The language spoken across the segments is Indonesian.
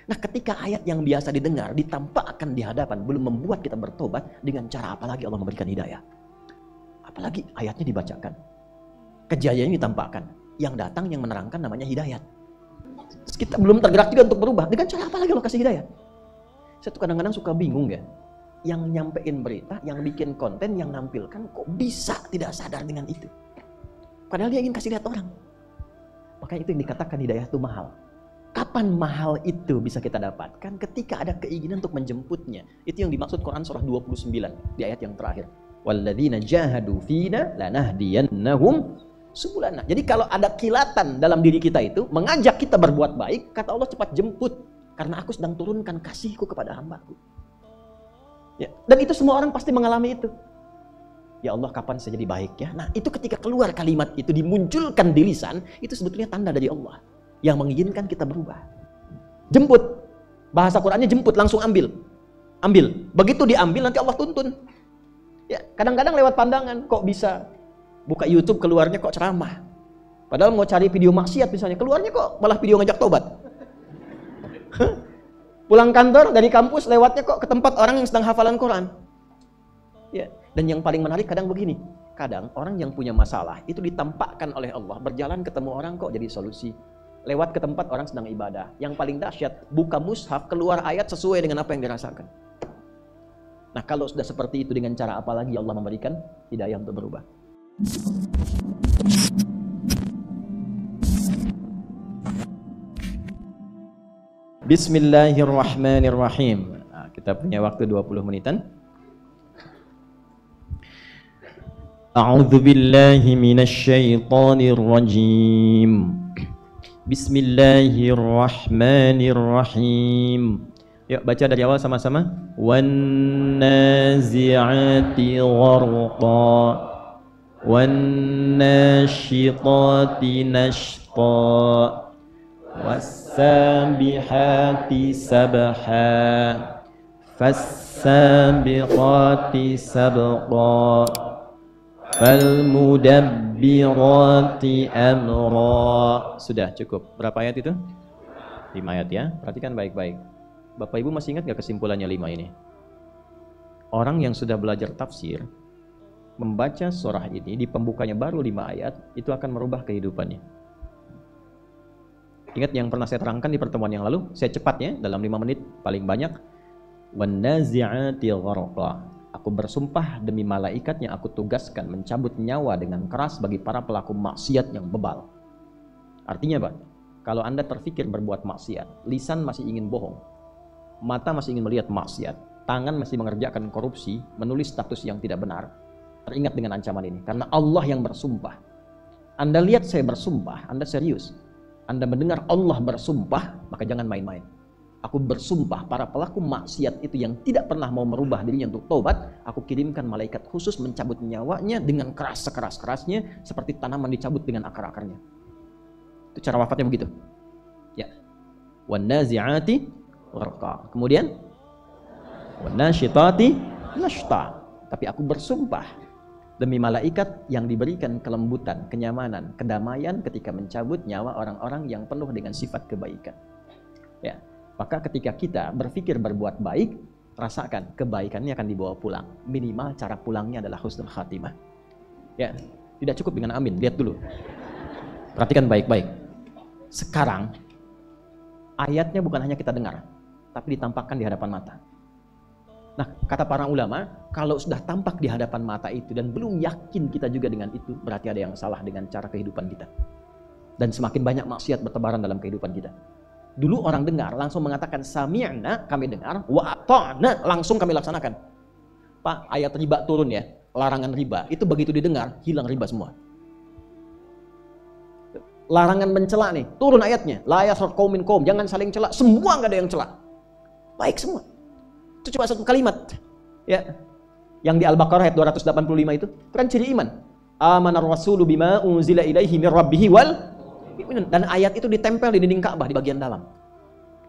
Nah, ketika ayat yang biasa didengar ditampakkan di hadapan, belum membuat kita bertobat, dengan cara apa lagi Allah memberikan hidayah? Apalagi ayatnya dibacakan, kejayaan ditampakkan, yang datang yang menerangkan namanya hidayat. Terus kita belum tergerak juga untuk berubah, dengan cara apa lagi Allah kasih hidayah? Saya tuh kadang-kadang suka bingung ya, yang nyampein berita, yang bikin konten, yang nampilkan, kok bisa tidak sadar dengan itu? Padahal dia ingin kasih lihat orang. Makanya itu yang dikatakan hidayah itu mahal. Kapan mahal itu bisa kita dapatkan? Ketika ada keinginan untuk menjemputnya. Itu yang dimaksud Quran surah 29 di ayat yang terakhir. Walladzina jahadu fina lanahdiyannahum subulana. Jadi kalau ada kilatan dalam diri kita itu mengajak kita berbuat baik, kata Allah, cepat jemput, karena aku sedang turunkan kasihku kepada hambaku. Ya, dan itu semua orang pasti mengalami itu. Ya Allah, kapan saya jadi baik ya? Nah, itu ketika keluar kalimat itu dimunculkan di lisan, itu sebetulnya tanda dari Allah yang mengizinkan kita berubah. Jemput. Bahasa Qur'annya jemput, langsung ambil. Ambil. Begitu diambil nanti Allah tuntun. Ya, kadang-kadang lewat pandangan, kok bisa buka YouTube keluarnya kok ceramah. Padahal mau cari video maksiat misalnya, keluarnya kok malah video ngajak tobat. Pulang kantor dari kampus lewatnya kok ke tempat orang yang sedang hafalan Quran. Ya, dan yang paling menarik kadang begini. Kadang orang yang punya masalah itu ditampakkan oleh Allah, berjalan ketemu orang kok jadi solusi. Lewat ke tempat orang sedang ibadah. Yang paling dahsyat, buka mushaf, keluar ayat sesuai dengan apa yang dirasakan. Nah, kalau sudah seperti itu, dengan cara apa lagi Allah memberikan hidayah untuk berubah? Bismillahirrahmanirrahim. Nah, kita punya waktu 20 menitan. A'udzu billahi minasyaitonir rajim. Bismillahirrahmanirrahim. Yuk baca dari awal sama-sama. Wan nazi'ati gharqa wan nasyitati nashta was-sabihati sabha fas-sabiqati sabqa Falmudabbirati amra. Sudah cukup. Berapa ayat itu? 5 ayat ya. Perhatikan baik-baik. Bapak Ibu masih ingat gak kesimpulannya 5 ini? Orang yang sudah belajar tafsir, membaca surah ini di pembukanya baru 5 ayat, itu akan merubah kehidupannya. Ingat yang pernah saya terangkan di pertemuan yang lalu? Saya cepat ya, dalam 5 menit paling banyak. Wan nazi'ati gharqa. Aku bersumpah demi malaikat yang aku tugaskan mencabut nyawa dengan keras bagi para pelaku maksiat yang bebal. Artinya Pak, kalau Anda terfikir berbuat maksiat, lisan masih ingin bohong, mata masih ingin melihat maksiat, tangan masih mengerjakan korupsi, menulis status yang tidak benar, teringat dengan ancaman ini. Karena Allah yang bersumpah. Anda lihat saya bersumpah, Anda serius. Anda mendengar Allah bersumpah, maka jangan main-main. Aku bersumpah para pelaku maksiat itu yang tidak pernah mau merubah dirinya untuk taubat, aku kirimkan malaikat khusus mencabut nyawanya dengan keras sekeras-kerasnya, seperti tanaman dicabut dengan akar-akarnya. Itu cara wafatnya begitu. Ya. Wan nazi'ati gharqa. Kemudian wan nasyitati nashta. Tapi aku bersumpah demi malaikat yang diberikan kelembutan, kenyamanan, kedamaian ketika mencabut nyawa orang-orang yang penuh dengan sifat kebaikan. Ya. Maka ketika kita berpikir berbuat baik, rasakan kebaikannya akan dibawa pulang. Minimal cara pulangnya adalah husnul khatimah. Ya, tidak cukup dengan amin. Lihat dulu. Perhatikan baik-baik. Sekarang ayatnya bukan hanya kita dengar, tapi ditampakkan di hadapan mata. Nah, kata para ulama, kalau sudah tampak di hadapan mata itu dan belum yakin kita juga dengan itu, berarti ada yang salah dengan cara kehidupan kita. Dan semakin banyak maksiat bertebaran dalam kehidupan kita. Dulu orang dengar langsung mengatakan sami'na, kami dengar, wa ata'na, langsung kami laksanakan. Pak, ayat riba turun ya, larangan riba. Itu begitu didengar, hilang riba semua. Larangan mencela nih, turun ayatnya. La yaskhar qaumin qaum, jangan saling cela. Semua enggak ada yang cela. Baik semua. Itu cuma satu kalimat. Ya. Yang di Al-Baqarah ayat 285 itu kan ciri iman. Amanar rasulu bima unzila ilaihi mir rabbihi wal, dan ayat itu ditempel di dinding Ka'bah di bagian dalam.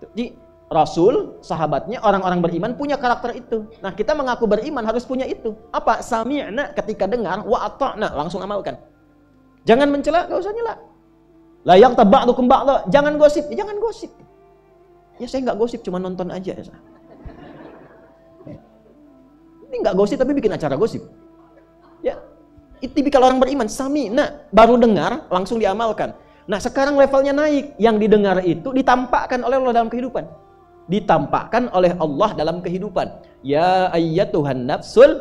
Jadi Rasul, sahabatnya, orang-orang beriman punya karakter itu. Nah, kita mengaku beriman harus punya itu. Apa? Sami'na, ketika dengar, wa ata'na, langsung amalkan. Jangan mencela, gak usah nyela. La yaghtab ba'dukum ba'dha, jangan gosip, jangan gosip. Ya saya nggak gosip, cuma nonton aja ya. Ini nggak gosip tapi bikin acara gosip. Ya, itu tipikal orang beriman. Sami'na, baru dengar langsung diamalkan. Nah sekarang levelnya naik. Yang didengar itu ditampakkan oleh Allah dalam kehidupan. Ditampakkan oleh Allah dalam kehidupan. Ya ayyatuhan nafsul,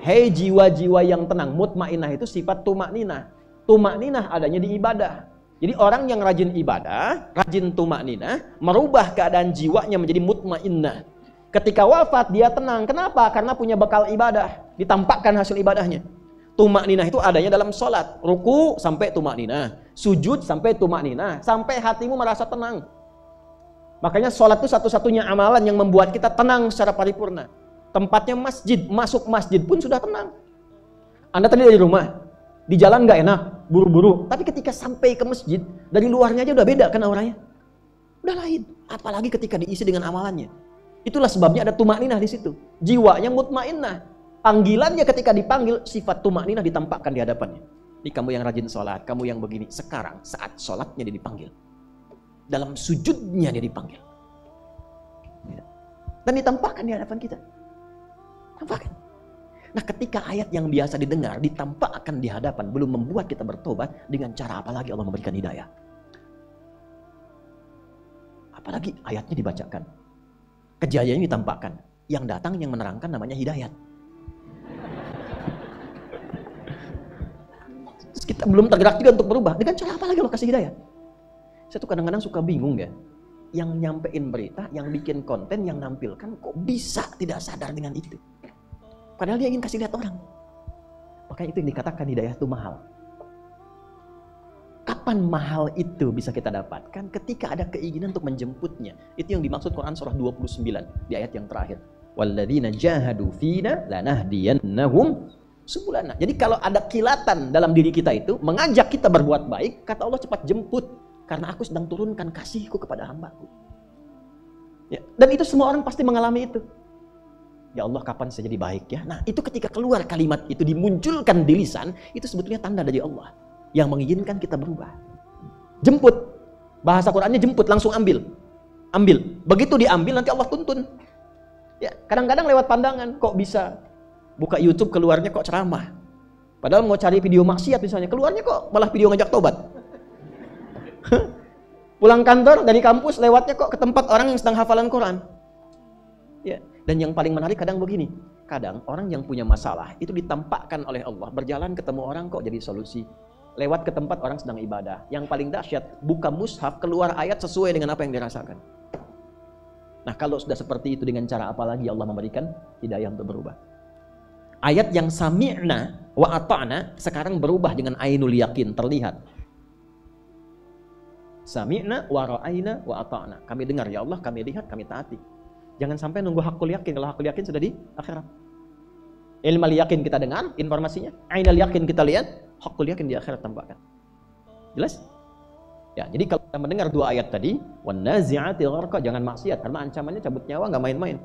hei jiwa-jiwa yang tenang. Mutmainah itu sifat tumakninah. Tumakninah adanya di ibadah. Jadi orang yang rajin ibadah, rajin tumakninah, merubah keadaan jiwanya menjadi mutmainnah. Ketika wafat dia tenang. Kenapa? Karena punya bekal ibadah. Ditampakkan hasil ibadahnya. Tumakninah itu adanya dalam sholat. Ruku sampai tumakninah. Sujud sampai tumakninah. Sampai hatimu merasa tenang. Makanya sholat itu satu-satunya amalan yang membuat kita tenang secara paripurna. Tempatnya masjid. Masuk masjid pun sudah tenang. Anda tadi dari rumah. Di jalan nggak enak. Buru-buru. Tapi ketika sampai ke masjid. Dari luarnya aja udah beda kan auranya. Udah lain. Apalagi ketika diisi dengan amalannya. Itulah sebabnya ada tumakninah di situ. Jiwanya mutmainnah. Panggilannya ketika dipanggil, sifat tumakninah ditampakkan di hadapannya. Ini kamu yang rajin sholat, kamu yang begini. Sekarang saat sholatnya dia dipanggil. Dalam sujudnya dia dipanggil. Dan ditampakkan di hadapan kita. Tampakkan. Nah ketika ayat yang biasa didengar ditampakkan di hadapan, belum membuat kita bertobat, dengan cara apa lagi Allah memberikan hidayah? Apalagi ayatnya dibacakan. Kejayaannya ditampakkan. Yang datang yang menerangkan namanya hidayat. Kita belum tergerak juga untuk berubah. Dengan cara apa lagi Allah kasih hidayah? Saya tuh kadang-kadang suka bingung ya. Yang nyampein berita, yang bikin konten, yang nampilkan, kok bisa tidak sadar dengan itu? Padahal dia ingin kasih lihat orang. Makanya itu yang dikatakan hidayah itu mahal. Kapan mahal itu bisa kita dapatkan? Ketika ada keinginan untuk menjemputnya. Itu yang dimaksud Quran surah 29 di ayat yang terakhir. Walladzina jahadu fina lanahdiyannahum subulana. Jadi kalau ada kilatan dalam diri kita itu mengajak kita berbuat baik, kata Allah cepat jemput karena aku sedang turunkan kasihku kepada hambaku. Ya, dan itu semua orang pasti mengalami itu. Ya Allah, kapan saya jadi baik ya? Nah, itu ketika keluar kalimat itu dimunculkan di lisan, itu sebetulnya tanda dari Allah yang mengizinkan kita berubah. Jemput. Bahasa Qur'annya jemput, langsung ambil. Ambil. Begitu diambil nanti Allah tuntun. Ya, kadang-kadang lewat pandangan kok bisa buka YouTube keluarnya kok ceramah. Padahal mau cari video maksiat misalnya, keluarnya kok malah video ngajak tobat. Pulang kantor dari kampus lewatnya kok ke tempat orang yang sedang hafalan Quran. Ya, dan yang paling menarik kadang begini. Kadang orang yang punya masalah itu ditampakkan oleh Allah, berjalan ketemu orang kok jadi solusi. Lewat ke tempat orang sedang ibadah. Yang paling dahsyat, buka mushaf keluar ayat sesuai dengan apa yang dirasakan. Nah, kalau sudah seperti itu dengan cara apa lagi Allah memberikan hidayah untuk berubah? Ayat yang sami'na wa ata'na sekarang berubah dengan ainul yakin, terlihat. Sami'na wa ra'ayna wa ata'na. Kami dengar ya Allah, kami lihat, kami taati. Jangan sampai nunggu hakul yakin. Kalau hakul yakin sudah di akhirat. Ilmal yakin kita dengar informasinya, ainul yakin kita lihat, hakul yakin di akhirat tampakkan. Jelas? Ya, jadi kalau kita mendengar dua ayat tadi, wan nazi'ati gharqa, jangan maksiat karena ancamannya cabut nyawa, nggak main-main.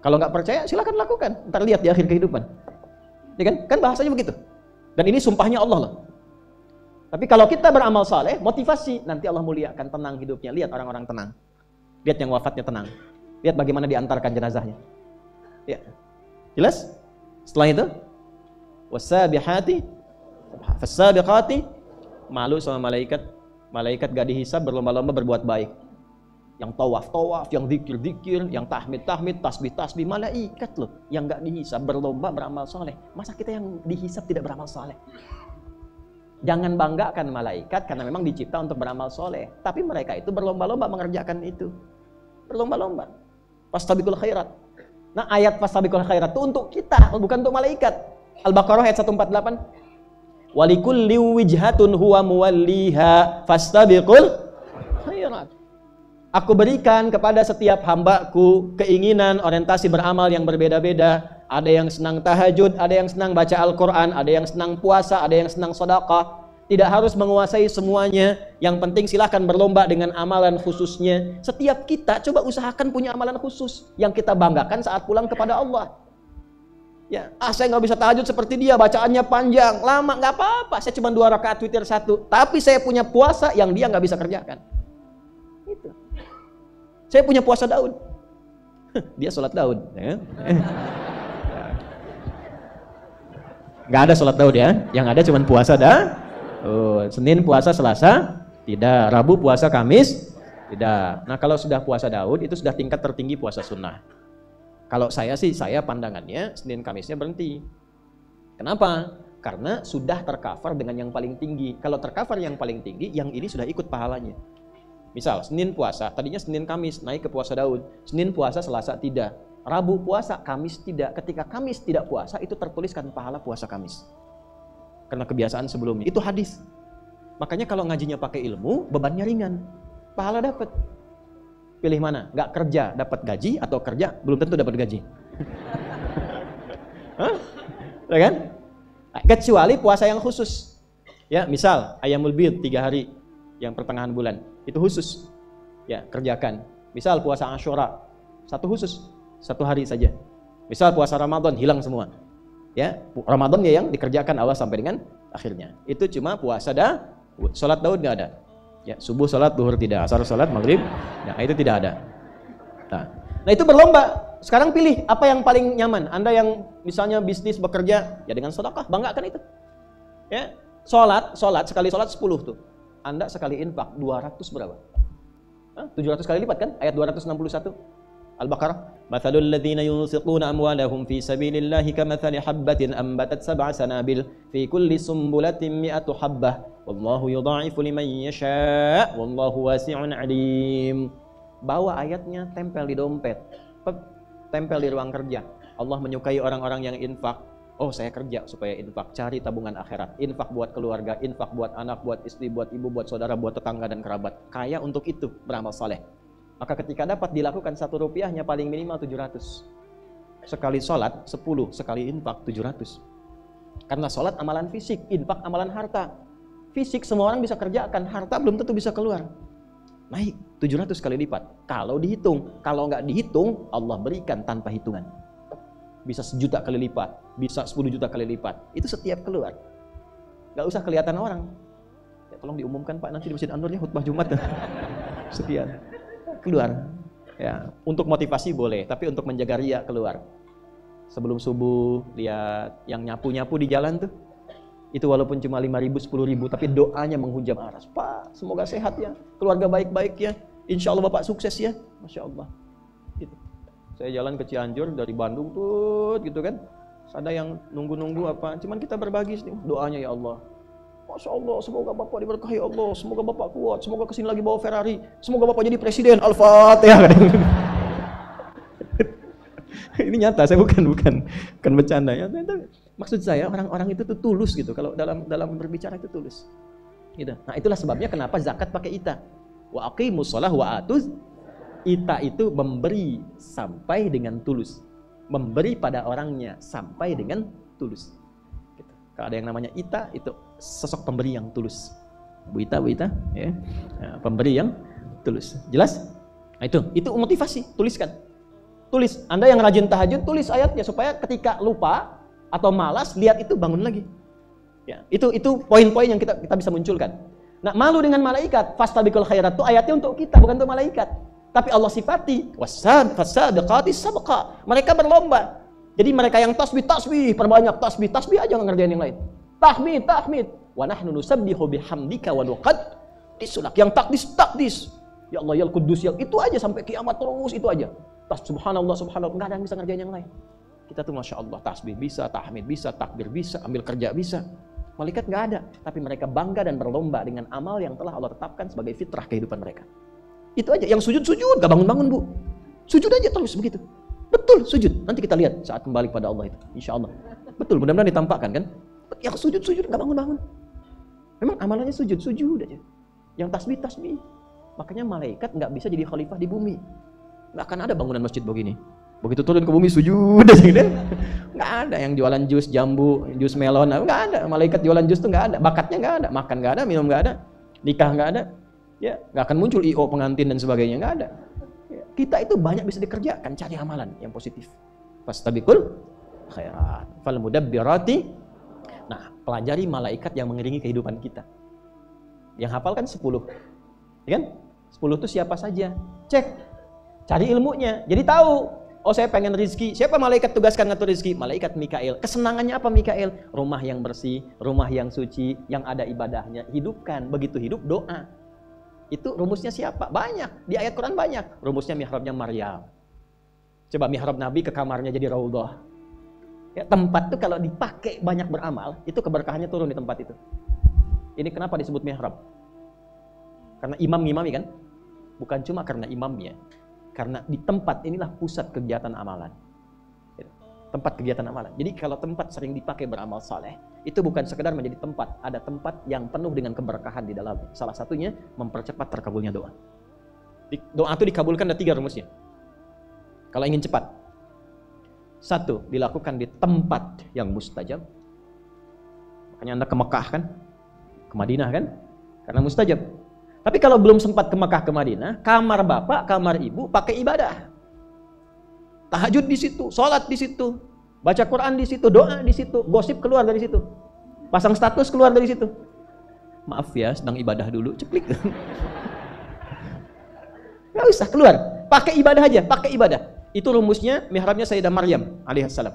Kalau nggak percaya silakan lakukan, ntar lihat di akhir kehidupan. Ya kan? Kan bahasanya begitu. Dan ini sumpahnya Allah loh. Tapi kalau kita beramal saleh, motivasi, nanti Allah muliakan, tenang hidupnya. Lihat orang-orang tenang. Lihat yang wafatnya tenang. Lihat bagaimana diantarkan jenazahnya. Ya. Jelas? Setelah itu, wasabihati fasabiqati, malu sama malaikat. Malaikat gak dihisab, berlomba-lomba berbuat baik. Yang tawaf, yang zikir, yang tahmid, tasbih, malaikat loh. Yang gak dihisab, berlomba beramal soleh. Masa kita yang dihisab tidak beramal soleh? Jangan banggakan malaikat karena memang dicipta untuk beramal soleh. Tapi mereka itu berlomba-lomba mengerjakan itu. Berlomba-lomba. Fastabiqul khairat. Nah, ayat fastabiqul khairat itu untuk kita, bukan untuk malaikat. Al-Baqarah ayat 148. Walikulli wijhatun huwa muwalliha fastabiqul khairat. Aku berikan kepada setiap hambaku keinginan, orientasi beramal yang berbeda-beda. Ada yang senang tahajud, ada yang senang baca Al-Quran, ada yang senang puasa, ada yang senang sedekah. Tidak harus menguasai semuanya. Yang penting silahkan berlomba dengan amalan khususnya. Setiap kita coba usahakan punya amalan khusus yang kita banggakan saat pulang kepada Allah. Ya, saya nggak bisa tahajud seperti dia, bacaannya panjang, lama, nggak apa-apa. Saya cuma 2 rakaat witir 1. Tapi saya punya puasa yang dia nggak bisa kerjakan. Itu. Saya punya puasa Daud. Dia sholat Daud. Ya. Nggak ada sholat Daud ya. Yang ada cuma puasa Senin puasa, Selasa tidak, Rabu puasa, Kamis tidak. Nah kalau sudah puasa Daud itu sudah tingkat tertinggi puasa sunnah. Kalau saya sih, saya pandangannya Senin Kamisnya berhenti. Kenapa? Karena sudah tercover dengan yang paling tinggi. Kalau tercover yang paling tinggi, yang ini sudah ikut pahalanya. Misal Senin puasa, tadinya Senin Kamis naik ke puasa Daud. Senin puasa, Selasa tidak. Rabu puasa, Kamis tidak. Ketika Kamis tidak puasa, itu tertuliskan pahala puasa Kamis. Karena kebiasaan sebelumnya. Itu hadis. Makanya kalau ngajinya pakai ilmu, bebannya ringan. Pahala dapat. Pilih mana? Nggak kerja dapat gaji atau kerja belum tentu dapat gaji. Hah? Ya kan? Kecuali puasa yang khusus. Ya, misal Ayyamul Bid 3 hari yang pertengahan bulan, itu khusus. Ya, kerjakan. Misal puasa Asyura, satu khusus, 1 hari saja. Misal puasa Ramadan hilang semua. Ya, Ramadan ya yang dikerjakan awal sampai dengan akhirnya. Itu cuma puasa Daud. Salat Daud nggak ada. Ya, subuh salat, zuhur tidak, asar salat, maghrib, nah itu tidak ada. Nah itu berlomba. Sekarang pilih apa yang paling nyaman. Anda yang misalnya bisnis bekerja, ya dengan sedekah, banggakan itu. Ya, salat sekali salat 10 tuh. Anda sekali infak 200 berapa? 700 kali lipat kan? Ayat 261 Al-Baqarah. Mathalul ladzina yunfiquna amwalahum fi sabilillahi kamathali habbatin ambatat 7 sanabil fi kulli sumbulatin 100 habbah wallahu yudha'ifu liman yasha' wallahu wasi'un 'alim. Bawa ayatnya, tempel di dompet, tempel di ruang kerja. Allah menyukai orang-orang yang infak. Oh, saya kerja supaya infak, cari tabungan akhirat, infak buat keluarga, infak buat anak, buat istri, buat ibu, buat saudara, buat tetangga dan kerabat. Kaya untuk itu, beramal saleh. Maka ketika dapat dilakukan 1 rupiahnya paling minimal 700. Sekali sholat 10, sekali infak 700. Karena sholat amalan fisik, infak amalan harta. Fisik semua orang bisa kerjakan, harta belum tentu bisa keluar. Naik 700 kali lipat. Kalau dihitung, kalau nggak dihitung, Allah berikan tanpa hitungan. Bisa 1 juta kali lipat, bisa 10 juta kali lipat. Itu setiap keluar. Nggak usah kelihatan orang. Ya, tolong diumumkan Pak nanti di Masjid An-Nur ya khutbah Jumat. Sekian. Keluar. Ya, untuk motivasi boleh, tapi untuk menjaga riya keluar. Sebelum subuh lihat yang nyapu-nyapu di jalan tuh. Itu walaupun cuma 5.000, 10.000, tapi doanya menghujam aras. Pak, semoga sehat ya, keluarga baik-baik ya. Insya Allah Bapak sukses ya. Masya Allah. Gitu. Saya jalan ke Cianjur dari Bandung tuh, gitu kan. Ada yang nunggu-nunggu apa. Cuman kita berbagi doanya ya Allah. Masya Allah, semoga Bapak diberkahi Allah, semoga Bapak kuat, semoga kesini lagi bawa Ferrari, semoga Bapak jadi presiden. Al-Fatihah. Ini nyata, saya bukan bercanda ya. Maksud saya orang-orang itu tuh tulus gitu. Kalau dalam berbicara itu tulus. Gitu. Nah itulah sebabnya kenapa zakat pakai ita. Wa aqimus shalah wa atuz. Ita itu memberi sampai dengan tulus. Memberi pada orangnya sampai dengan tulus. Gitu. Kalau ada yang namanya ita itu sosok pemberi yang tulus. Bu Ita ya. Nah, pemberi yang tulus. Jelas? Nah, itu motivasi, tuliskan. Tulis. Anda yang rajin tahajud, tulis ayatnya supaya ketika lupa atau malas lihat itu bangun lagi. Ya, itu poin-poin yang kita bisa munculkan. Nah, malu dengan malaikat, fastabiqul khairat itu ayatnya untuk kita, bukan untuk malaikat. Tapi Allah sifati wasabiqatis sabqa. Mereka berlomba. Jadi mereka yang tasbih, perbanyak tasbih aja nggak ngerjain yang lain. Tahmid. Wa nahnu nusabbihu bihamdika wa nuqaddisulak. Yang takdis. Ya Allah ya Qudus yang itu aja sampai kiamat terus itu aja. Subhanallah, enggak ada yang bisa ngerjain yang lain. Kita tuh Masya Allah, tasbih bisa, tahmid bisa, takbir bisa, ambil kerja bisa. Malaikat nggak ada, tapi mereka bangga dan berlomba dengan amal yang telah Allah tetapkan sebagai fitrah kehidupan mereka. Itu aja, yang sujud, gak bangun-bangun Bu. Sujud aja terus begitu. Betul, sujud. Nanti kita lihat saat kembali pada Allah itu, insya Allah. Betul, mudah-mudahan ditampakkan kan. Yang sujud, gak bangun-bangun. Memang amalannya sujud aja. Yang tasbih. Makanya malaikat nggak bisa jadi khalifah di bumi. Nggak akan ada bangunan masjid begini. Begitu turun ke bumi sujud aja gitu. Nggak ada yang jualan jus jambu, jus melon, nggak ada. Malaikat jualan jus tuh nggak ada. Bakatnya nggak ada, makan nggak ada, minum nggak ada, nikah nggak ada. Ya, nggak akan muncul IO pengantin dan sebagainya, nggak ada. Ya, kita itu banyak bisa dikerjakan, cari amalan yang positif. Fastabiqul khairat, fal mudabbirati. Nah, pelajari malaikat yang mengiringi kehidupan kita. Yang hafal kan 10, ya kan? 10 itu siapa saja? Cek. Cari ilmunya. Jadi tahu, oh saya pengen rizki. Siapa malaikat tugaskan ngatur rizki? Malaikat Mikail. Kesenangannya apa Mikail? Rumah yang bersih, rumah yang suci, yang ada ibadahnya. Hidupkan. Begitu hidup, doa. Itu rumusnya siapa? Banyak. Di ayat Quran banyak. Rumusnya mihrabnya Maryam. Coba mihrab Nabi ke kamarnya jadi raudhah. Ya, tempat itu kalau dipakai banyak beramal, itu keberkahannya turun di tempat itu. Ini kenapa disebut mihrab? Karena imam ngimami kan? Bukan cuma karena imamnya. Karena di tempat inilah pusat kegiatan amalan. Tempat kegiatan amalan. Jadi kalau tempat sering dipakai beramal saleh, itu bukan sekedar menjadi tempat. Ada tempat yang penuh dengan keberkahan di dalamnya. Salah satunya mempercepat terkabulnya doa. Doa itu dikabulkan ada 3 rumusnya. Kalau ingin cepat. 1, dilakukan di tempat yang mustajab. Makanya Anda ke Mekah kan? Ke Madinah kan? Karena mustajab. Tapi kalau belum sempat ke Mekah ke Madinah, kamar bapak, kamar ibu pakai ibadah. Tahajud di situ, sholat di situ, baca Quran di situ, doa di situ, gosip keluar dari situ, pasang status keluar dari situ. Maaf ya, sedang ibadah dulu, ceplik. Gak usah keluar, pakai ibadah aja, pakai ibadah. Itu rumusnya mihrabnya Sayyidah Maryam alaihissalam.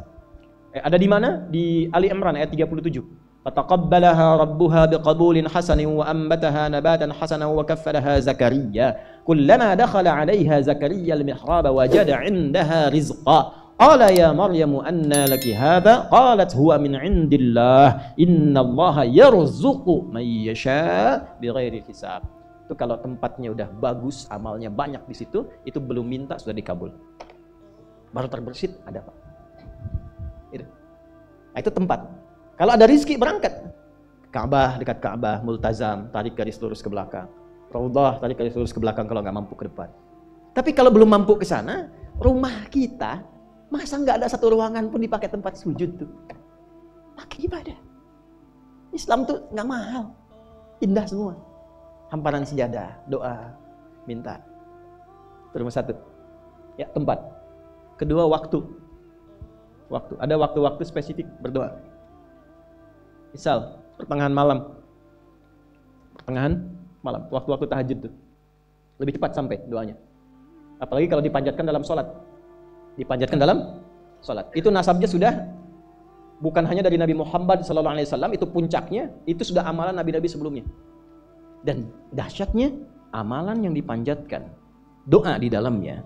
Ada di mana? Di Ali Imran ayat 37. Fataqabbalaha rabbuha biqabulin hasanin wa ambataha nabatan hasanan wa kaffalaha Zakaria. Kullama dakhala 'alayha Zakaria al-mihraba wajada 'indaha rizqa. Qala ya Maryam anna laki hadha? Qalat huwa min 'indillah. Innallaha yarzuqu man yasha bighairi hisab. Itu kalau tempatnya udah bagus, amalnya banyak di situ, itu belum minta sudah dikabul. Baru terbersit ada Pak. Itu tempat. Kalau ada rizki berangkat. Ka'bah, dekat Ka'bah, multazam, tarik garis lurus ke belakang. Raudhah, tarik garis lurus ke belakang kalau nggak mampu ke depan. Tapi kalau belum mampu ke sana, rumah kita masa nggak ada satu ruangan pun dipakai tempat sujud tuh. Pakai ibadah. Islam tuh nggak mahal, indah semua. Hamparan sejadah, doa, minta. Itu nomor 1. Ya, tempat. Kedua, waktu. Waktu. Ada waktu-waktu spesifik berdoa. Misal, pertengahan malam, waktu-waktu tahajud tuh, lebih cepat sampai doanya. Apalagi kalau dipanjatkan dalam sholat. Itu nasabnya sudah bukan hanya dari Nabi Muhammad SAW, itu puncaknya, itu sudah amalan nabi-nabi sebelumnya. Dan dahsyatnya, amalan yang dipanjatkan, doa di dalamnya,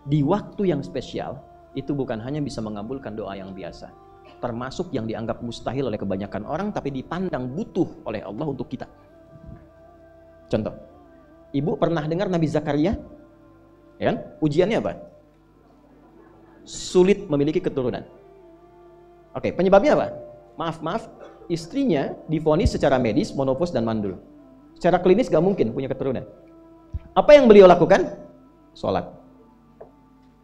di waktu yang spesial, itu bukan hanya bisa mengabulkan doa yang biasa. Termasuk yang dianggap mustahil oleh kebanyakan orang, tapi dipandang butuh oleh Allah untuk kita. Contoh, ibu pernah dengar Nabi Zakaria? Ya kan? Ujiannya apa? Sulit memiliki keturunan. Oke, penyebabnya apa? Maaf, istrinya divonis secara medis monopos dan mandul. Secara klinis gak mungkin punya keturunan. Apa yang beliau lakukan? Sholat.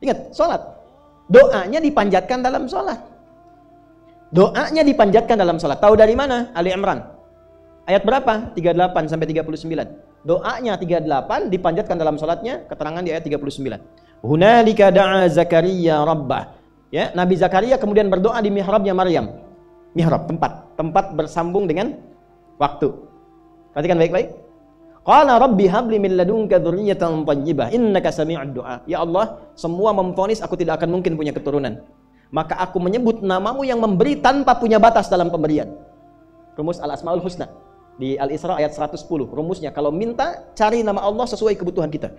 Ingat, sholat. Doanya dipanjatkan dalam sholat. Tahu dari mana? Ali Imran. Ayat berapa? 38 sampai 39. Doanya 38 dipanjatkan dalam sholatnya, keterangan di ayat 39. Hunalika da'a Zakaria rabbah. Ya, Nabi Zakaria kemudian berdoa di mihrabnya Maryam. Mihrab, tempat bersambung dengan waktu. Perhatikan baik-baik. Qala rabbi habli min ladunka dzurriyyatan thayyibah innaka sami'ud du'a. Ya Allah, semua memvonis aku tidak akan mungkin punya keturunan. Maka aku menyebut namamu yang memberi tanpa punya batas dalam pemberian. Rumus Al-Asmaul Husna di Al-Isra ayat 110. Rumusnya kalau minta, cari nama Allah sesuai kebutuhan kita.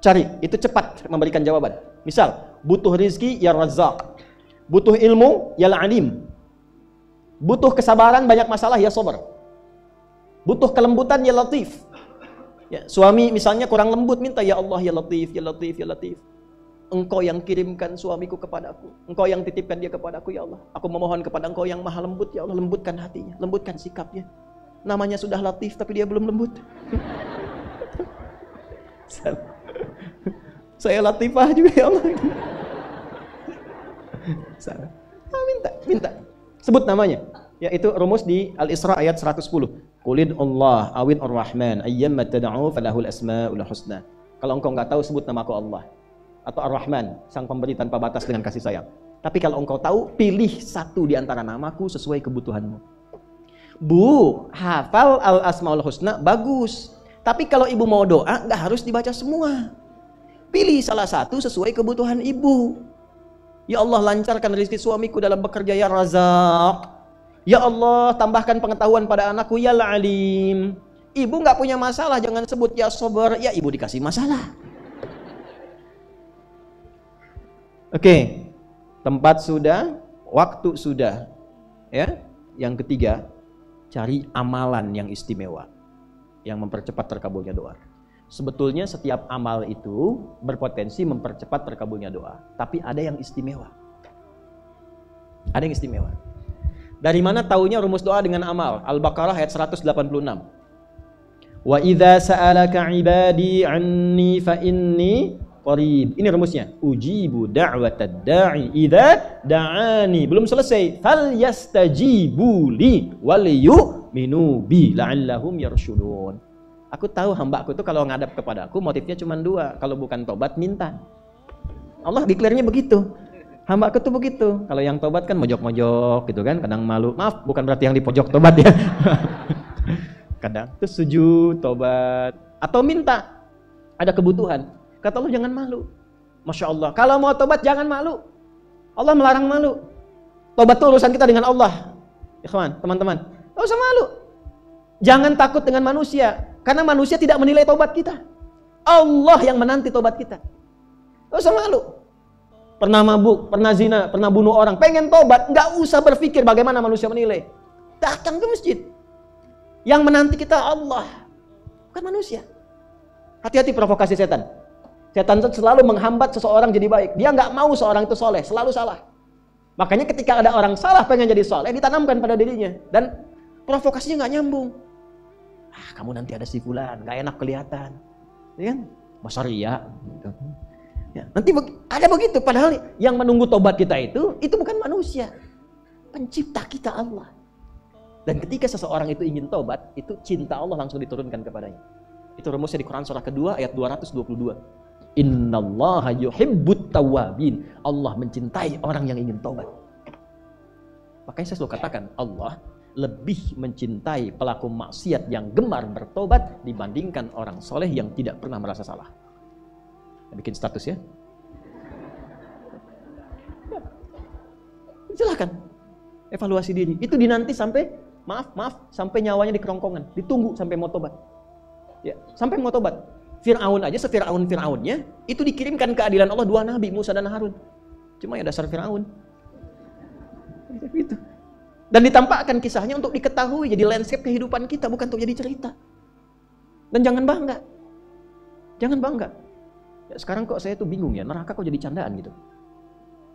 Cari, itu cepat memberikan jawaban. Misal, butuh rizki ya Razzaq. Butuh ilmu ya Al-Alim. Butuh kesabaran banyak masalah ya Sabar. Butuh kelembutan ya Latif. Ya, suami misalnya kurang lembut, minta ya Allah ya Latif, ya Latif, ya Latif. Engkau yang kirimkan suamiku kepadaku, Engkau yang titipkan dia kepadaku ya Allah. Aku memohon kepada Engkau yang maha lembut ya Allah, lembutkan hatinya, lembutkan sikapnya. Namanya sudah Latif tapi dia belum lembut. Saya Latifah juga ya Allah. Minta. Sebut namanya. Ya, itu rumus di Al-Isra ayat 110. Qulid Allah awid ar-Rahman ayyamma tad'u falahul asmaul husna. Kalau engkau enggak tahu, sebut namaku Allah atau Ar-Rahman, sang pemberi tanpa batas dengan kasih sayang. Tapi kalau engkau tahu, pilih satu di antara namaku sesuai kebutuhanmu. Bu, hafal Al-Asmaul Husna bagus. Tapi kalau ibu mau doa, nggak harus dibaca semua. Pilih salah satu sesuai kebutuhan ibu. Ya Allah, lancarkan rezeki suamiku dalam bekerja ya Razak. Ya Allah, tambahkan pengetahuan pada anakku ya Alim. Ibu nggak punya masalah, jangan sebut ya Sabar. Ya ibu dikasih masalah. Oke, tempat sudah, waktu sudah. Ya, yang ketiga, cari amalan yang istimewa, yang mempercepat terkabulnya doa. Sebetulnya setiap amal itu berpotensi mempercepat terkabulnya doa, tapi ada yang istimewa. Ada yang istimewa. Dari mana taunya rumus doa dengan amal? Al-Baqarah ayat 186. Wa idza sa'alaka 'ibadi 'anni fa inni qarib. Ini rumusnya. Ujibu da'watad da'i idza da'ani. Belum selesai. Fal yastajibu li wal yu'minu bi la'allahum yarshudun. Aku tahu hambaku tuh kalau ngadap kepadaku motifnya cuma dua. Kalau bukan tobat, minta. Allah declare-nya begitu. Hambaku tuh begitu. Kalau yang tobat kan mojok-mojok gitu kan, kadang malu. Maaf, bukan berarti yang di pojok tobat ya. Kadang tuh sujud, tobat, atau minta. Ada kebutuhan. Kata Allah jangan malu. Masya Allah. Kalau mau tobat jangan malu. Allah melarang malu. Tobat tuh urusan kita dengan Allah. Ikhwan, teman-teman. Gak usah malu. Jangan takut dengan manusia. Karena manusia tidak menilai tobat kita. Allah yang menanti tobat kita. Gak usah malu. Pernah mabuk, pernah zina, pernah bunuh orang, pengen tobat, gak usah berpikir bagaimana manusia menilai. Datang ke masjid. Yang menanti kita Allah, bukan manusia. Hati-hati provokasi setan. Setan selalu menghambat seseorang jadi baik. Dia gak mau seorang itu soleh, selalu salah. Makanya ketika ada orang salah pengen jadi soleh, ditanamkan pada dirinya. Dan provokasinya gak nyambung. Kamu nanti ada si fulan, gak enak kelihatan, ya kan? Masa ria gitu. Ya, nanti ada begitu. Padahal yang menunggu tobat kita itu bukan manusia, pencipta kita Allah. Dan ketika seseorang itu ingin tobat, itu cinta Allah langsung diturunkan kepadanya. Itu rumusnya di Quran surah kedua ayat 222. Innallaha yuhibbut tawwabin. Allah mencintai orang yang ingin tobat. Makanya saya selalu katakan, Allah lebih mencintai pelaku maksiat yang gemar bertobat dibandingkan orang soleh yang tidak pernah merasa salah. Bikin status ya. Silahkan evaluasi diri. Itu dinanti sampai sampai nyawanya di kerongkongan, ditunggu sampai mau tobat. Ya, sampai mau tobat. Fir'aun aja, Fir'aunnya itu dikirimkan keadilan Allah dua nabi, Musa dan Harun. Cuma ya dasar Fir'aun. Gitu. Dan ditampakkan kisahnya untuk diketahui jadi landscape kehidupan kita, bukan untuk jadi cerita. Dan jangan bangga. Jangan bangga. Ya, sekarang kok saya tuh bingung ya, neraka kok jadi candaan gitu.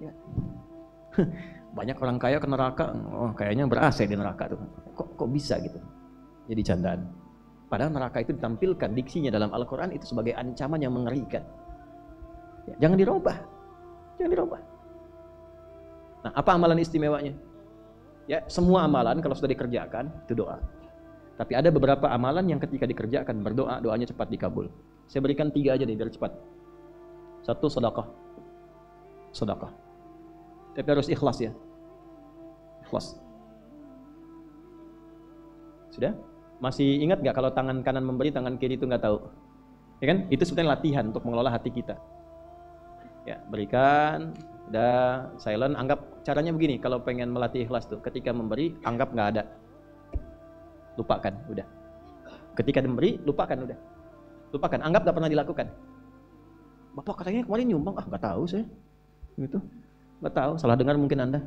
Ya. Banyak orang kaya ke neraka, oh kayaknya ber-AC di neraka tuh. Kok bisa gitu? Jadi candaan. Padahal neraka itu ditampilkan diksinya dalam Al-Quran itu sebagai ancaman yang mengerikan. Ya, jangan dirubah. Jangan dirubah. Nah, apa amalan istimewanya? Ya, semua amalan kalau sudah dikerjakan itu doa. Tapi ada beberapa amalan yang ketika dikerjakan berdoa, doanya cepat dikabul. Saya berikan 3 aja deh biar cepat. 1, sedekah. Sedekah. Tapi harus ikhlas ya. Ikhlas. Sudah? Masih ingat nggak kalau tangan kanan memberi, tangan kiri itu nggak tahu? Ya kan? Itu sebenarnya latihan untuk mengelola hati kita. Ya, berikan. Udah silent, anggap caranya begini, kalau pengen melatih ikhlas tuh, ketika memberi, anggap nggak ada. Lupakan, udah. Ketika memberi, lupakan, udah. Lupakan, anggap nggak pernah dilakukan. Bapak katanya kemarin nyumbang, nggak tahu saya. Gitu. Nggak tahu, salah dengar mungkin Anda.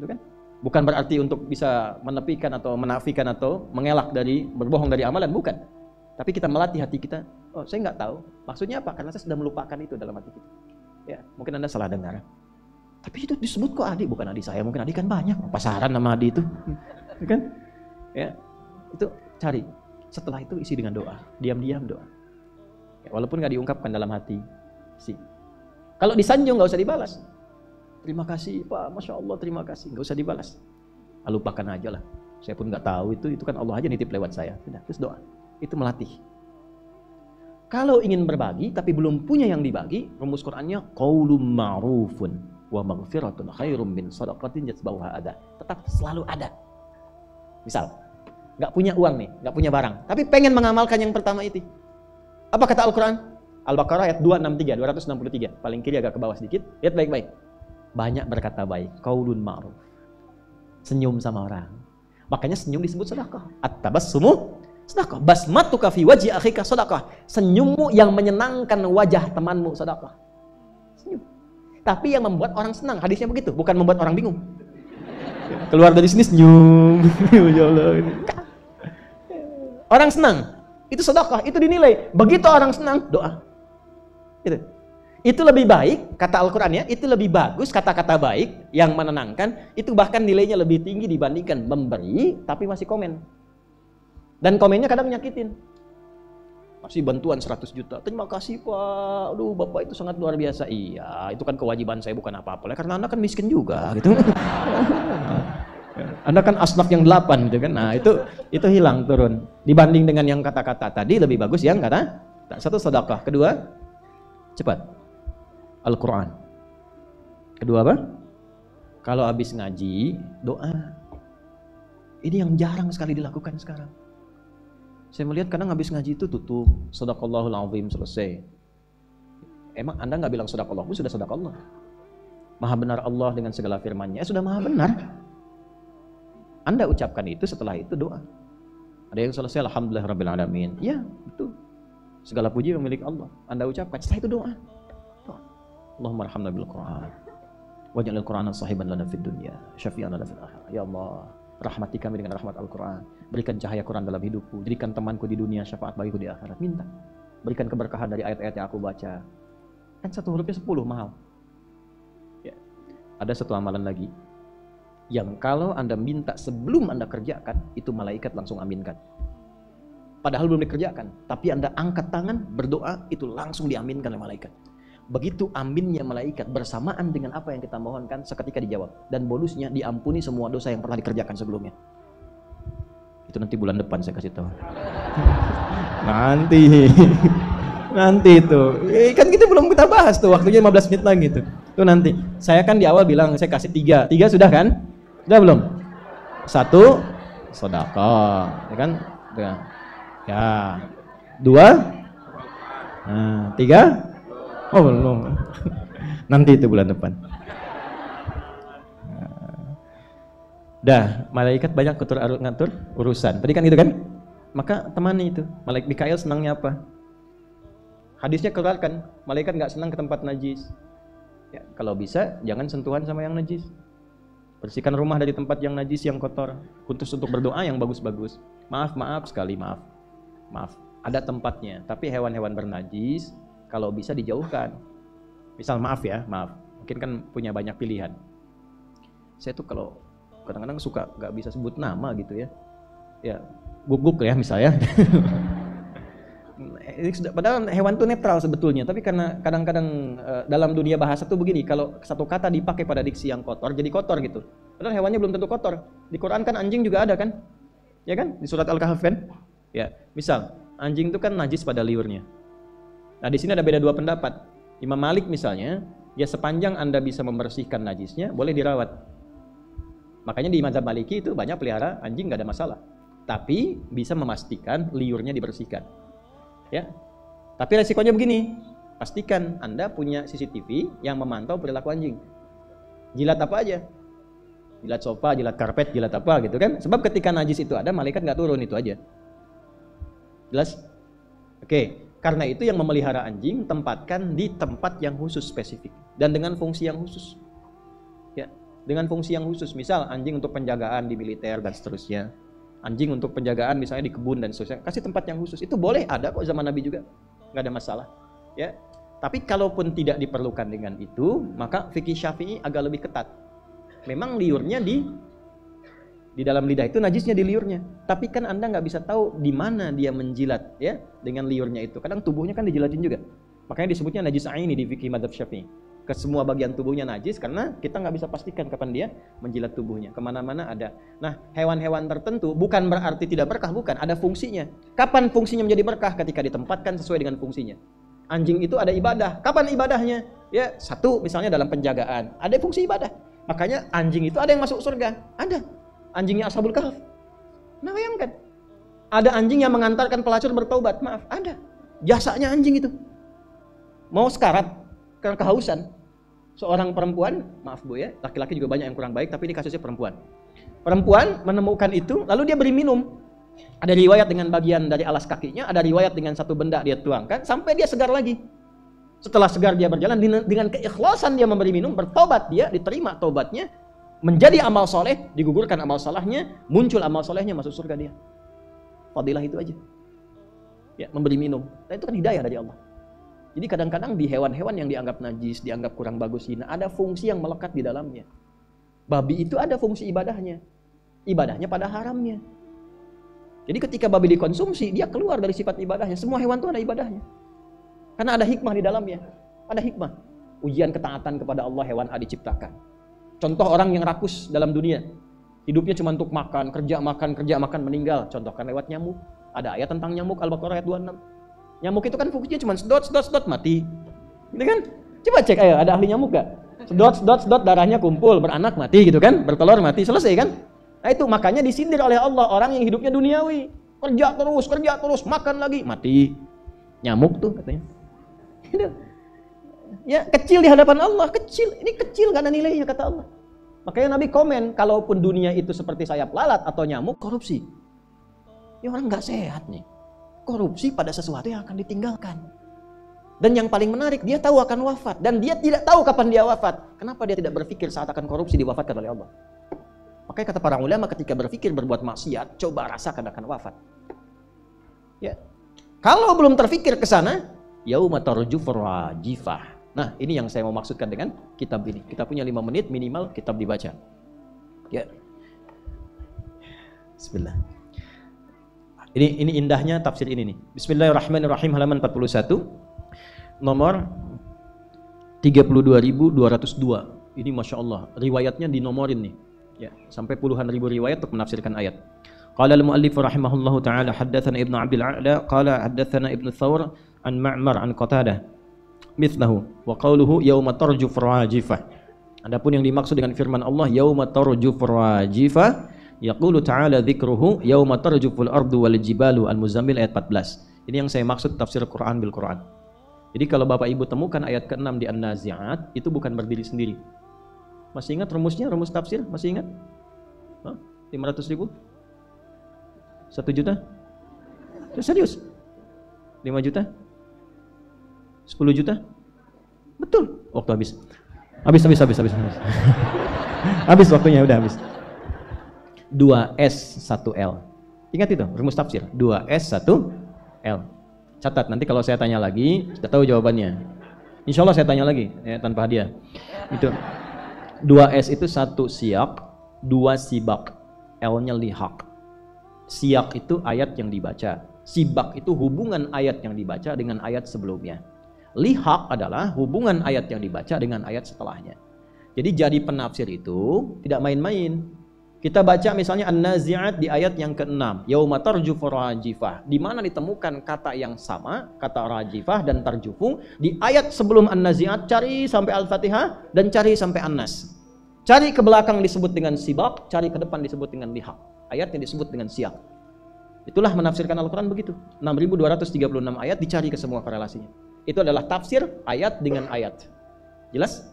Itu kan? Bukan berarti untuk bisa menepikan atau menafikan atau mengelak dari, berbohong dari amalan, bukan. Tapi kita melatih hati kita, oh saya nggak tahu. Maksudnya apa? Karena saya sudah melupakan itu dalam hati kita. Ya, mungkin Anda salah dengar. Tapi itu disebut kok adik, bukan adik saya, mungkin adik kan banyak, pasaran nama adik itu. Kan? Ya, itu cari. Setelah itu isi dengan doa, diam-diam doa. Ya, walaupun nggak diungkapkan dalam hati. Kalau disanjung nggak usah dibalas. Terima kasih Pak, Masya Allah terima kasih, nggak usah dibalas. Lupakan aja lah. Saya pun nggak tahu itu kan Allah aja nitip lewat saya. Sudah, terus doa. Itu melatih. Kalau ingin berbagi tapi belum punya yang dibagi, rumus Qur'annya qaulun ma'rufun wa maghfiratun khairum min shadaqatin yatba'uha ada. Tetap selalu ada. Misal, nggak punya uang nih, nggak punya barang, tapi pengen mengamalkan yang pertama itu. Apa kata Al-Quran? Al-Baqarah ayat 263, paling kiri agak ke bawah sedikit. Lihat baik-baik. Banyak berkata baik, qaulun ma'ruf. Senyum sama orang. Makanya senyum disebut sedekah. At-tabassumu sedekah. Basmatuka fi wajhi akhika sedekah. Senyummu yang menyenangkan wajah temanmu sedekah. Senyum. Tapi yang membuat orang senang, hadisnya begitu, bukan membuat orang bingung. Keluar dari sini senyum. Ya Allah. Orang senang, itu sedekah, itu dinilai. Begitu orang senang, doa. Itu lebih baik, kata Al-Quran ya, itu lebih bagus, kata-kata baik yang menenangkan, itu bahkan nilainya lebih tinggi dibandingkan memberi tapi masih komen. Dan komennya kadang menyakitin. Masih bantuan 100 juta, terima kasih Pak, aduh Bapak itu sangat luar biasa. Iya, itu kan kewajiban saya, bukan apa-apa, karena Anda kan miskin juga gitu. Anda kan asnaf yang 8 gitu kan. Nah, itu hilang, turun. Dibanding dengan yang kata-kata tadi, lebih bagus yang kata satu sedekah, kedua cepat Al-Quran. Kedua apa? Kalau habis ngaji, doa. Ini yang jarang sekali dilakukan sekarang. Saya melihat kadang habis ngaji itu tutup, Shadaqallahul Azim, selesai. Emang Anda nggak bilang Shadaqallah pun sudah Shadaqallah. Maha benar Allah dengan segala firman-Nya, sudah maha benar. Anda ucapkan itu, setelah itu doa. Ada yang selesai, Alhamdulillahirrabbilalamin. Ya, betul. Segala puji milik Allah. Anda ucapkan, setelah itu doa. Allahumma arhamna bil Qur'an waj'alil Qur'ana sahiban lana fid dunya syafi'an lana fil akhirah. Ya Allah, rahmati kami dengan rahmat Al-Qur'an. Berikan cahaya Quran dalam hidupku. Jadikan temanku di dunia, syafaat bagiku di akhirat. Minta. Berikan keberkahan dari ayat-ayat yang aku baca. Kan satu hurufnya 10, mahal. Ya. Ada satu amalan lagi yang kalau Anda minta sebelum Anda kerjakan, itu malaikat langsung aminkan. Padahal belum dikerjakan, tapi Anda angkat tangan, berdoa, itu langsung diaminkan oleh malaikat. Begitu aminnya malaikat bersamaan dengan apa yang kita mohonkan, seketika dijawab. Dan bonusnya diampuni semua dosa yang pernah dikerjakan sebelumnya. Itu nanti bulan depan saya kasih tahu. Nanti itu. Kan kita belum kita bahas tuh, waktunya 15 menit lagi tuh. Itu nanti. Saya kan di awal bilang saya kasih 3. 3 sudah kan? Sudah belum? 1 sedekah, ya kan? Ya. 2. Nah, 3. Oh belum. Nanti itu bulan depan. Dah, malaikat banyak ngatur urusan. Tadi kan gitu kan? Maka temani itu. Malaikat Mikail senangnya apa? Hadisnya keluarkan, malaikat nggak senang ke tempat najis. Ya, kalau bisa jangan sentuhan sama yang najis. Bersihkan rumah dari tempat yang najis, yang kotor. Khusus untuk berdoa yang bagus-bagus. Maaf sekali, maaf. Ada tempatnya. Tapi hewan-hewan bernajis kalau bisa dijauhkan. Misal maaf, mungkin kan punya banyak pilihan. Saya tuh kalau kadang-kadang suka nggak bisa sebut nama gitu ya. Ya, guguk ya misalnya. Padahal hewan itu netral sebetulnya, tapi karena kadang-kadang dalam dunia bahasa tuh begini, kalau satu kata dipakai pada diksi yang kotor, jadi kotor gitu. Padahal hewannya belum tentu kotor. Di Quran kan anjing juga ada kan? Ya kan? Di surat Al-Kahf kan? Ya, misal anjing itu kan najis pada liurnya. Nah, di sini ada beda 2 pendapat. Imam Malik misalnya, ya sepanjang Anda bisa membersihkan najisnya, boleh dirawat. Makanya di mazhab Maliki itu banyak pelihara anjing nggak ada masalah. Tapi bisa memastikan liurnya dibersihkan. Ya. Tapi resikonya begini, pastikan Anda punya CCTV yang memantau perilaku anjing. Jilat apa aja? Jilat sofa, jilat karpet, jilat apa gitu kan? Sebab ketika najis itu ada, malaikat nggak turun, itu aja. Jelas? Oke. Karena itu yang memelihara anjing tempatkan di tempat yang khusus spesifik dan dengan fungsi yang khusus. Ya, dengan fungsi yang khusus. Misal anjing untuk penjagaan di militer dan seterusnya. Anjing untuk penjagaan misalnya di kebun dan seterusnya. Kasih tempat yang khusus. Itu boleh, ada kok zaman Nabi juga. Nggak ada masalah. Ya. Tapi kalaupun tidak diperlukan dengan itu, maka fikih Syafi'i agak lebih ketat. Memang liurnya di dalam lidah itu najisnya di liurnya. Tapi kan Anda nggak bisa tahu di mana dia menjilat ya dengan liurnya itu. Kadang tubuhnya kan dijilatin juga. Makanya disebutnya najis aini di fikih madzhab Syafi'i. Ke semua bagian tubuhnya najis karena kita nggak bisa pastikan kapan dia menjilat tubuhnya. Kemana-mana ada. Nah, hewan-hewan tertentu bukan berarti tidak berkah, bukan. Ada fungsinya. Kapan fungsinya menjadi berkah? Ketika ditempatkan sesuai dengan fungsinya. Anjing itu ada ibadah. Kapan ibadahnya? Ya, satu misalnya dalam penjagaan. Ada fungsi ibadah. Makanya anjing itu ada yang masuk surga. Ada. Anjingnya Ashabul Kahf. Nah, bayangkan. Ada anjing yang mengantarkan pelacur bertaubat. Maaf, ada. Jasanya anjing itu. mau sekarat karena kehausan. Seorang perempuan, maaf Bu ya, laki-laki juga banyak yang kurang baik, tapi ini kasusnya perempuan. Perempuan menemukan itu, lalu dia beri minum. Ada riwayat dengan bagian dari alas kakinya, ada riwayat dengan satu benda dia tuangkan, sampai dia segar lagi. Setelah segar dia berjalan, dengan keikhlasan dia memberi minum, bertobat dia, diterima tobatnya, menjadi amal soleh, digugurkan amal solehnya, muncul amal solehnya, masuk surga dia. Fadilah itu aja. Ya, memberi minum. Nah, itu kan hidayah dari Allah. Jadi kadang-kadang di hewan-hewan yang dianggap najis, dianggap kurang bagus, hina, ada fungsi yang melekat di dalamnya. Babi itu ada fungsi ibadahnya. Ibadahnya pada haramnya. Jadi ketika babi dikonsumsi, dia keluar dari sifat ibadahnya. Semua hewan itu ada ibadahnya. Karena ada hikmah di dalamnya. Ada hikmah. Ujian ketaatan kepada Allah hewan A diciptakan. Contoh orang yang rakus dalam dunia. Hidupnya cuma untuk makan, kerja makan, meninggal. Contohkan lewat nyamuk. Ada ayat tentang nyamuk, Al-Baqarah ayat 26. Nyamuk itu kan fungsinya cuma sedot, mati. Gitu kan? Coba cek, ayo, ada ahli nyamuk gak? Sedot, darahnya kumpul, beranak mati gitu kan? Bertelur mati, selesai kan? Nah itu makanya disindir oleh Allah orang yang hidupnya duniawi. Kerja terus, makan lagi, mati. Nyamuk tuh katanya. Gitu. Ya kecil di hadapan Allah, kecil. Ini kecil gak ada nilainya kata Allah. Makanya Nabi komen, kalaupun dunia itu seperti sayap lalat atau nyamuk, korupsi. Ya orang gak sehat nih. Korupsi pada sesuatu yang akan ditinggalkan. Dan yang paling menarik, dia tahu akan wafat. Dan dia tidak tahu kapan dia wafat. Kenapa dia tidak berpikir saat akan korupsi diwafatkan oleh Allah? Makanya kata para ulama ketika berpikir berbuat maksiat, coba rasakan akan wafat. Ya. Kalau belum terpikir ke sana, yauma tarjufur rajifah. Nah, ini yang saya mau maksudkan dengan kitab ini. Kita punya 5 menit minimal kitab dibaca. Ya. Bismillah. Ini indahnya tafsir ini nih. Bismillahirrahmanirrahim halaman 41. Nomor 32.202. Ini Masya Allah. Riwayatnya dinomorin nih. Ya, sampai puluhan ribu riwayat untuk menafsirkan ayat. Qala al-muallif rahimahullahu taala haddatsana Ibnu Abdul A'la qala haddatsana Ibnu Thawr an Ma'mar an Qatadah mithlahu wa qawluhu yauma tarjuf rajifah. Adapun yang dimaksud dengan firman Allah yauma tarjuf rajifah yaqulu ta'ala dzikruhu yauma tarjuful ardu wal jibalu Al-Muzammil ayat 14. Ini yang saya maksud tafsir Quran bil Quran. Jadi kalau Bapak Ibu temukan ayat ke-6 di An-Nazi'at itu bukan berdiri sendiri. Masih ingat rumusnya, rumus tafsir? Masih ingat? 500 ribu? 1 juta? Serius? 5 juta? 10 juta? Betul. Waktu habis. Habis. Habis waktunya, udah habis. 2S 1L. Ingat itu rumus tafsir 2S 1L. Catat nanti kalau saya tanya lagi sudah tahu jawabannya. Insya Allah saya tanya lagi ya, tanpa hadiah. Itu 2S itu 1 siyak, 2 sibak, L-nya lihaq. Siyak itu ayat yang dibaca, sibak itu hubungan ayat yang dibaca dengan ayat sebelumnya. Lihaq adalah hubungan ayat yang dibaca dengan ayat setelahnya. Jadi jadi penafsir itu tidak main-main. Kita baca misalnya An-Nazi'at di ayat yang ke-6, yauma tarjufu rajifah, di mana ditemukan kata yang sama, kata rajifah dan tarjufu di ayat sebelum An-Nazi'at, cari sampai Al-Fatihah dan cari sampai An-Nas. Cari ke belakang disebut dengan sibak, cari ke depan disebut dengan lihaq. Ayatnya disebut dengan siyak. Itulah menafsirkan Al-Quran begitu. 6.236 ayat dicari ke semua korelasinya. Itu adalah tafsir ayat dengan ayat. Jelas?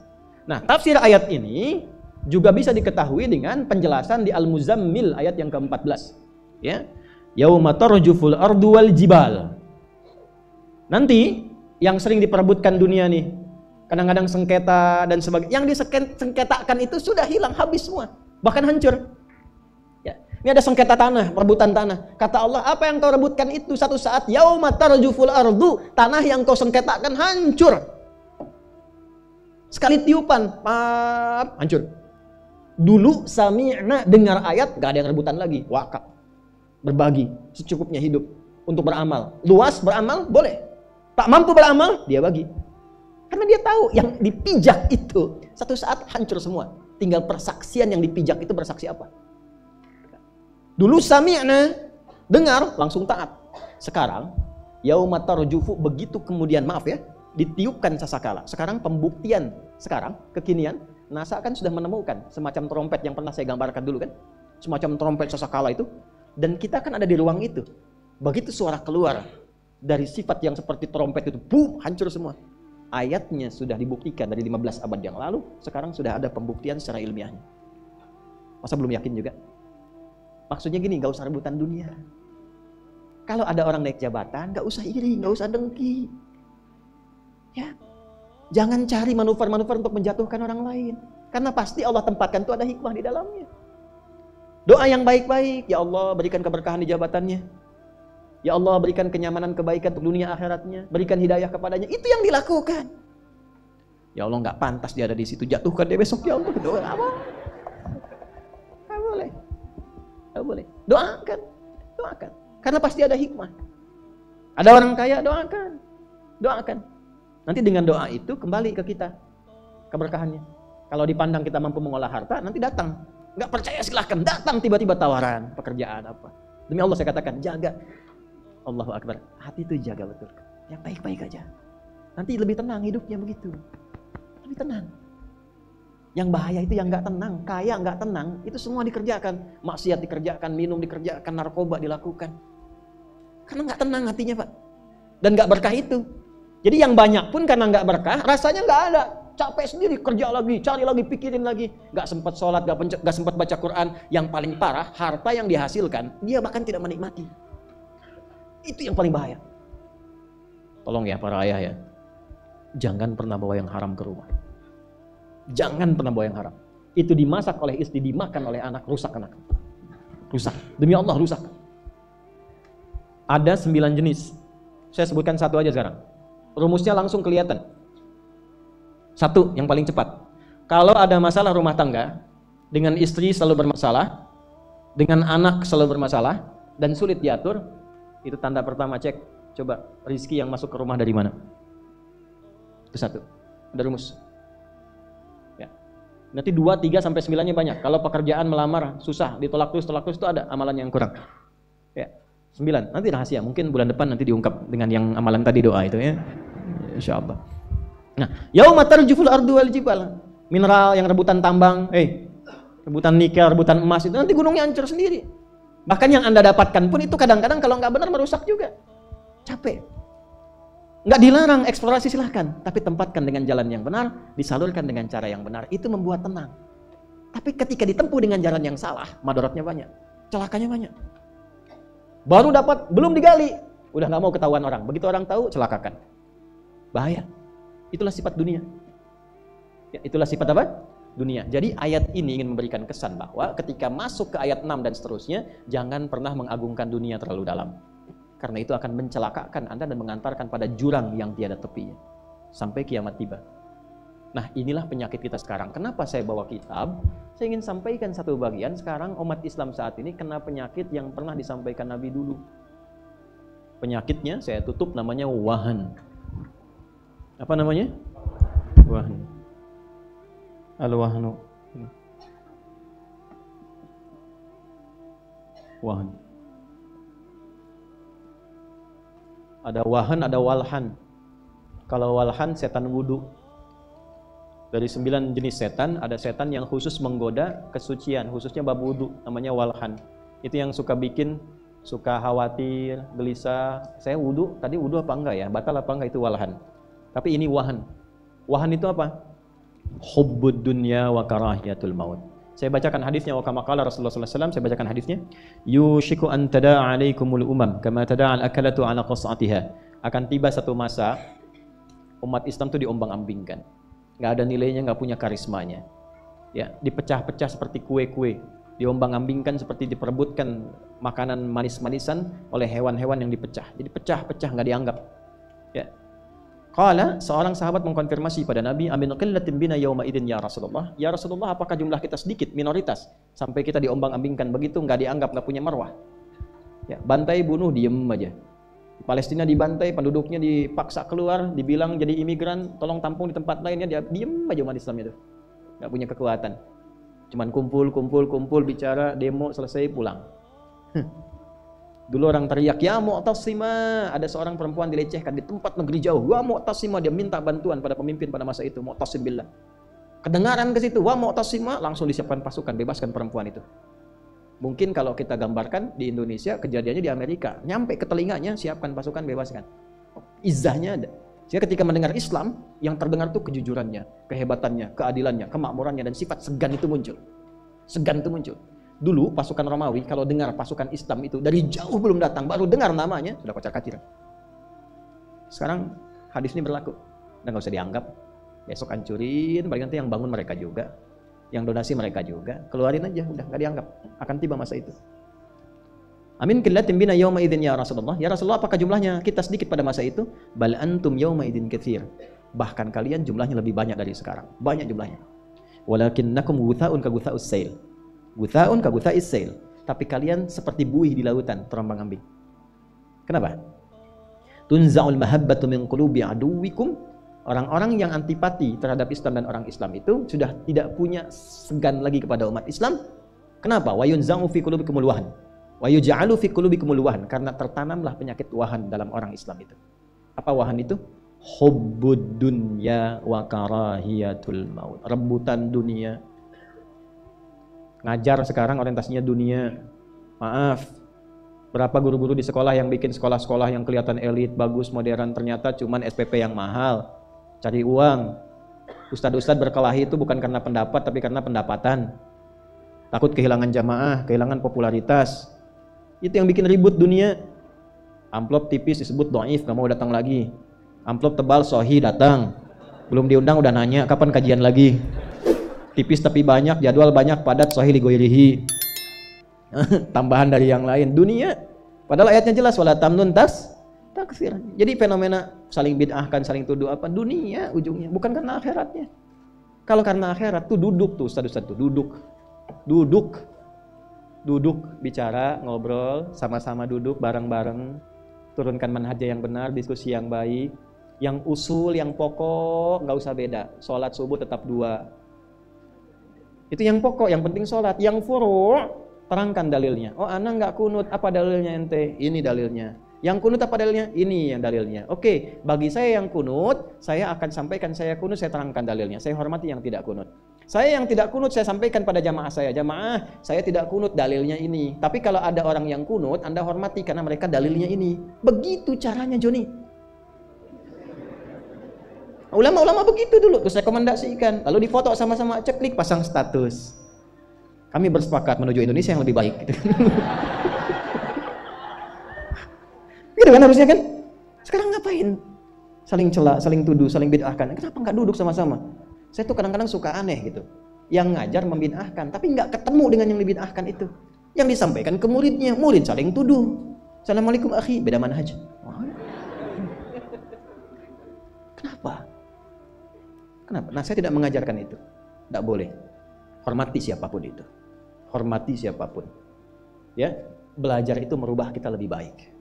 Nah, tafsir ayat ini juga bisa diketahui dengan penjelasan di Al-Muzammil ayat yang ke-14. Ya. Yauma tarjuful ardu wal jibal. Nanti yang sering diperebutkan dunia nih, kadang-kadang sengketa dan sebagainya. Yang disengketakan itu sudah hilang, habis semua, bahkan hancur. Ya. Ini ada sengketa tanah, perebutan tanah. Kata Allah, apa yang kau rebutkan itu satu saat yauma tarjuful ardu, tanah yang kau sengketakan hancur. Sekali tiupan, hancur. Dulu sami'na, dengar ayat, gak ada yang rebutan lagi, wakaf, berbagi secukupnya hidup untuk beramal. Luas beramal boleh, tak mampu beramal dia bagi, karena dia tahu yang dipijak itu satu saat hancur semua. Tinggal persaksian yang dipijak itu bersaksi apa. Dulu sami'na, dengar langsung taat. Sekarang yauma tarjufu, begitu kemudian maaf ya ditiupkan sasakala. Sekarang pembuktian, sekarang kekinian NASA kan sudah menemukan semacam trompet yang pernah saya gambarkan dulu kan, semacam trompet sasakala itu, dan kita kan ada di ruang itu. Begitu suara keluar dari sifat yang seperti trompet itu, boom, hancur semua. ayatnya sudah dibuktikan dari 15 abad yang lalu, sekarang sudah ada pembuktian secara ilmiahnya. Masa belum yakin juga? Maksudnya gini, gak usah rebutan dunia. Kalau ada orang naik jabatan, gak usah iri, gak usah dengki. Ya, jangan cari manuver-manuver untuk menjatuhkan orang lain. Karena pasti Allah tempatkan itu ada hikmah di dalamnya. Doa yang baik-baik, ya Allah berikan keberkahan di jabatannya. Ya Allah berikan kenyamanan, kebaikan untuk dunia akhiratnya. Berikan hidayah kepadanya, itu yang dilakukan. Ya Allah gak pantas dia ada di situ, jatuhkan dia besok ya Allah. Doa apa? Gak boleh. Gak boleh. Doakan. Doakan. Karena pasti ada hikmah. Ada orang kaya, doakan. Doakan. Nanti dengan doa itu kembali ke kita keberkahannya. Kalau dipandang kita mampu mengolah harta, nanti datang. Nggak percaya silahkan, datang tiba-tiba tawaran pekerjaan apa. Demi Allah saya katakan, jaga. Allahu Akbar. Hati itu jaga betul. Yang baik-baik aja. Nanti lebih tenang hidupnya begitu. Lebih tenang. Yang bahaya itu yang nggak tenang, kaya nggak tenang, itu semua dikerjakan. Maksiat dikerjakan, minum dikerjakan, narkoba dilakukan. Karena nggak tenang hatinya Pak. Dan nggak berkah itu. Jadi yang banyak pun karena nggak berkah, rasanya nggak ada. Capek sendiri, kerja lagi, cari lagi, pikirin lagi. Nggak sempat sholat, nggak sempat baca Quran. Yang paling parah, harta yang dihasilkan, dia bahkan tidak menikmati. Itu yang paling bahaya. Tolong ya para ayah ya. Jangan pernah bawa yang haram ke rumah. Jangan pernah bawa yang haram. Itu dimasak oleh istri, dimakan oleh anak, rusak anak. Rusak. Demi Allah rusak. Ada 9 jenis. Saya sebutkan satu aja sekarang. Rumusnya langsung kelihatan. Satu, yang paling cepat. Kalau ada masalah rumah tangga, dengan istri selalu bermasalah, dengan anak selalu bermasalah, dan sulit diatur, itu tanda pertama, cek. Coba, rezeki yang masuk ke rumah dari mana? Itu satu. Ada rumus. Ya. Nanti 2, 3, sampai 9-nya banyak. Kalau pekerjaan melamar, susah, ditolak terus itu ada amalan yang kurang. Ya. 9, nanti rahasia. Mungkin bulan depan nanti diungkap dengan yang amalan tadi doa itu ya. Insyaallah. Nah, yauma tarjuful ardu wal jibal. Mineral yang rebutan tambang, rebutan nikel, rebutan emas itu nanti gunungnya hancur sendiri. Bahkan yang Anda dapatkan pun itu kadang-kadang kalau nggak benar merusak juga. Capek. Nggak dilarang eksplorasi silahkan, tapi tempatkan dengan jalan yang benar, disalurkan dengan cara yang benar. Itu membuat tenang. Tapi ketika ditempuh dengan jalan yang salah, madaratnya banyak, celakanya banyak. Baru dapat, belum digali, udah nggak mau ketahuan orang. Begitu orang tahu, celakakan. Bahaya. Itulah sifat dunia. Ya, itulah sifat apa? Dunia. Jadi ayat ini ingin memberikan kesan bahwa ketika masuk ke ayat 6 dan seterusnya, jangan pernah mengagungkan dunia terlalu dalam. Karena itu akan mencelakakan Anda dan mengantarkan pada jurang yang tiada tepinya. Sampai kiamat tiba. Nah, inilah penyakit kita sekarang. Kenapa saya bawa kitab? Saya ingin sampaikan satu bagian. Sekarang umat Islam saat ini kena penyakit yang pernah disampaikan Nabi dulu. Penyakitnya saya tutup, namanya wahan. Apa namanya? Wahan. Al-wahnu. Wahan. Ada wahan, ada walhan. Kalau walhan setan wudu. Dari 9 jenis setan, ada setan yang khusus menggoda kesucian, khususnya bab wudu, namanya walhan. Itu yang suka bikin, suka khawatir, gelisah. Saya wudu, tadi wudu apa enggak ya? Batal apa enggak, itu walhan. Tapi ini wahan. Wahan itu apa? Hubbud dunya wa karahiyatul maut. Saya bacakan hadisnya, wa kama qala Rasulullah sallallahu alaihi wasallam, saya bacakan hadisnya. Yushiku an tada'a 'alaikumul umam kama tada'al akalatu 'ala qas'atiha. Akan tiba satu masa umat Islam itu diombang-ambingkan. Enggak ada nilainya, enggak punya karismanya. Ya, dipecah-pecah seperti kue-kue, diombang-ambingkan seperti diperebutkan makanan manis-manisan oleh hewan-hewan yang dipecah. Jadi pecah-pecah, enggak dianggap. Ya. Qala, seorang sahabat mengkonfirmasi pada Nabi, amin qillatin bina yauma idin ya Rasulullah. Ya Rasulullah, apakah jumlah kita sedikit, minoritas, sampai kita diombang-ambingkan begitu, enggak dianggap, enggak punya marwah. Ya, bantai bunuh diem aja. Palestina dibantai, penduduknya dipaksa keluar, dibilang jadi imigran, tolong tampung di tempat lainnya, dia diem aja umat Islam itu. Enggak punya kekuatan. Cuman kumpul, bicara, demo, selesai, pulang. Dulu orang teriak, ya Mu'tasimah, ada seorang perempuan dilecehkan di tempat negeri jauh. Wa Mu'tasimah, dia minta bantuan pada pemimpin pada masa itu, Mu'tasim billah. Kedengaran ke situ, wa Mu'tasimah, langsung disiapkan pasukan, bebaskan perempuan itu. Mungkin kalau kita gambarkan di Indonesia, kejadiannya di Amerika, nyampe ke telinganya, siapkan pasukan, bebaskan. Izzahnya ada. Sehingga ketika mendengar Islam, yang terdengar tuh kejujurannya, kehebatannya, keadilannya, kemakmurannya, dan sifat segan itu muncul. Segan itu muncul. Dulu pasukan Romawi kalau dengar pasukan Islam itu dari jauh belum datang, baru dengar namanya sudah kocar-kacir. Sekarang hadis ini berlaku. Dan nggak usah dianggap. Besok hancurin, paling nanti yang bangun mereka juga, yang donasi mereka juga, keluarin aja, udah nggak dianggap. Akan tiba masa itu. Amin killatin bina yawma idzin ya Rasulullah. Ya Rasulullah, apakah jumlahnya kita sedikit pada masa itu? Bal antum yawma idzin katsir. Bahkan kalian jumlahnya lebih banyak dari sekarang. Banyak jumlahnya. Walakinnakum guthaun ka gutha'us sail. Guthaun ka gutha'is sail. Tapi kalian seperti buih di lautan terombang-ambing. Kenapa? Tunza'ul mahabbatu min qulubi aduwikum. Orang-orang yang antipati terhadap Islam dan orang Islam itu sudah tidak punya segan lagi kepada umat Islam. Kenapa? Wa yunza'u fi qulubikumul wahn. Wa yuj'alu fi qulubikumul wahn, karena tertanamlah penyakit wahan dalam orang Islam itu. Apa wahan itu? Hubbud dunya wa karahiyatul maut. Rebutan dunia. Ngajar sekarang orientasinya dunia. Maaf. Berapa guru-guru di sekolah yang bikin sekolah-sekolah yang kelihatan elit, bagus, modern, ternyata cuman SPP yang mahal. Cari uang. Ustadz-ustadz berkelahi itu bukan karena pendapat, tapi karena pendapatan. Takut kehilangan jamaah, kehilangan popularitas. Itu yang bikin ribut dunia. Amplop tipis disebut dhaif, gak mau datang lagi. Amplop tebal sohi datang. Belum diundang udah nanya kapan kajian lagi. Tipis tapi banyak, jadwal banyak, padat, sohi ligoirihi. Tambahan dari yang lain. Dunia. Padahal ayatnya jelas, wala tamnun taksir. Jadi fenomena saling bid'ahkan, saling tuduh apa? Dunia ujungnya, bukan karena akhiratnya. Kalau karena akhirat tuh duduk tuh ustadz tuh duduk bicara, ngobrol, sama-sama duduk bareng-bareng, turunkan manhaj yang benar, diskusi yang baik, yang usul, yang pokok nggak usah beda. Sholat subuh tetap 2. Itu yang pokok, yang penting sholat. Yang furu' terangkan dalilnya. Oh, ana nggak kunut, apa dalilnya ente? Ini dalilnya. Yang kunut apa dalilnya? Ini yang dalilnya. Oke, bagi saya yang kunut, saya akan sampaikan saya kunut, saya terangkan dalilnya. Saya hormati yang tidak kunut. Saya yang tidak kunut, saya sampaikan pada jamaah saya. Jamaah, saya tidak kunut, dalilnya ini. Tapi kalau ada orang yang kunut, Anda hormati karena mereka dalilnya ini. Begitu caranya, Joni. Ulama-ulama begitu dulu, terus rekomendasikan. Lalu difoto sama-sama, ceklik, pasang status. Kami bersepakat menuju Indonesia yang lebih baik. Gitu kan harusnya kan? Sekarang ngapain? Saling celak, saling tuduh, saling bid'ahkan. Kenapa nggak duduk sama-sama? Saya tuh kadang-kadang suka aneh gitu. Yang ngajar membid'ahkan, tapi nggak ketemu dengan yang dibid'ahkan itu. Yang disampaikan ke muridnya, murid saling tuduh. Assalamualaikum akhi, beda manhaj. Kenapa? Nah, saya tidak mengajarkan itu. Tidak boleh. Hormati siapapun itu. Hormati siapapun. Ya, belajar itu merubah kita lebih baik.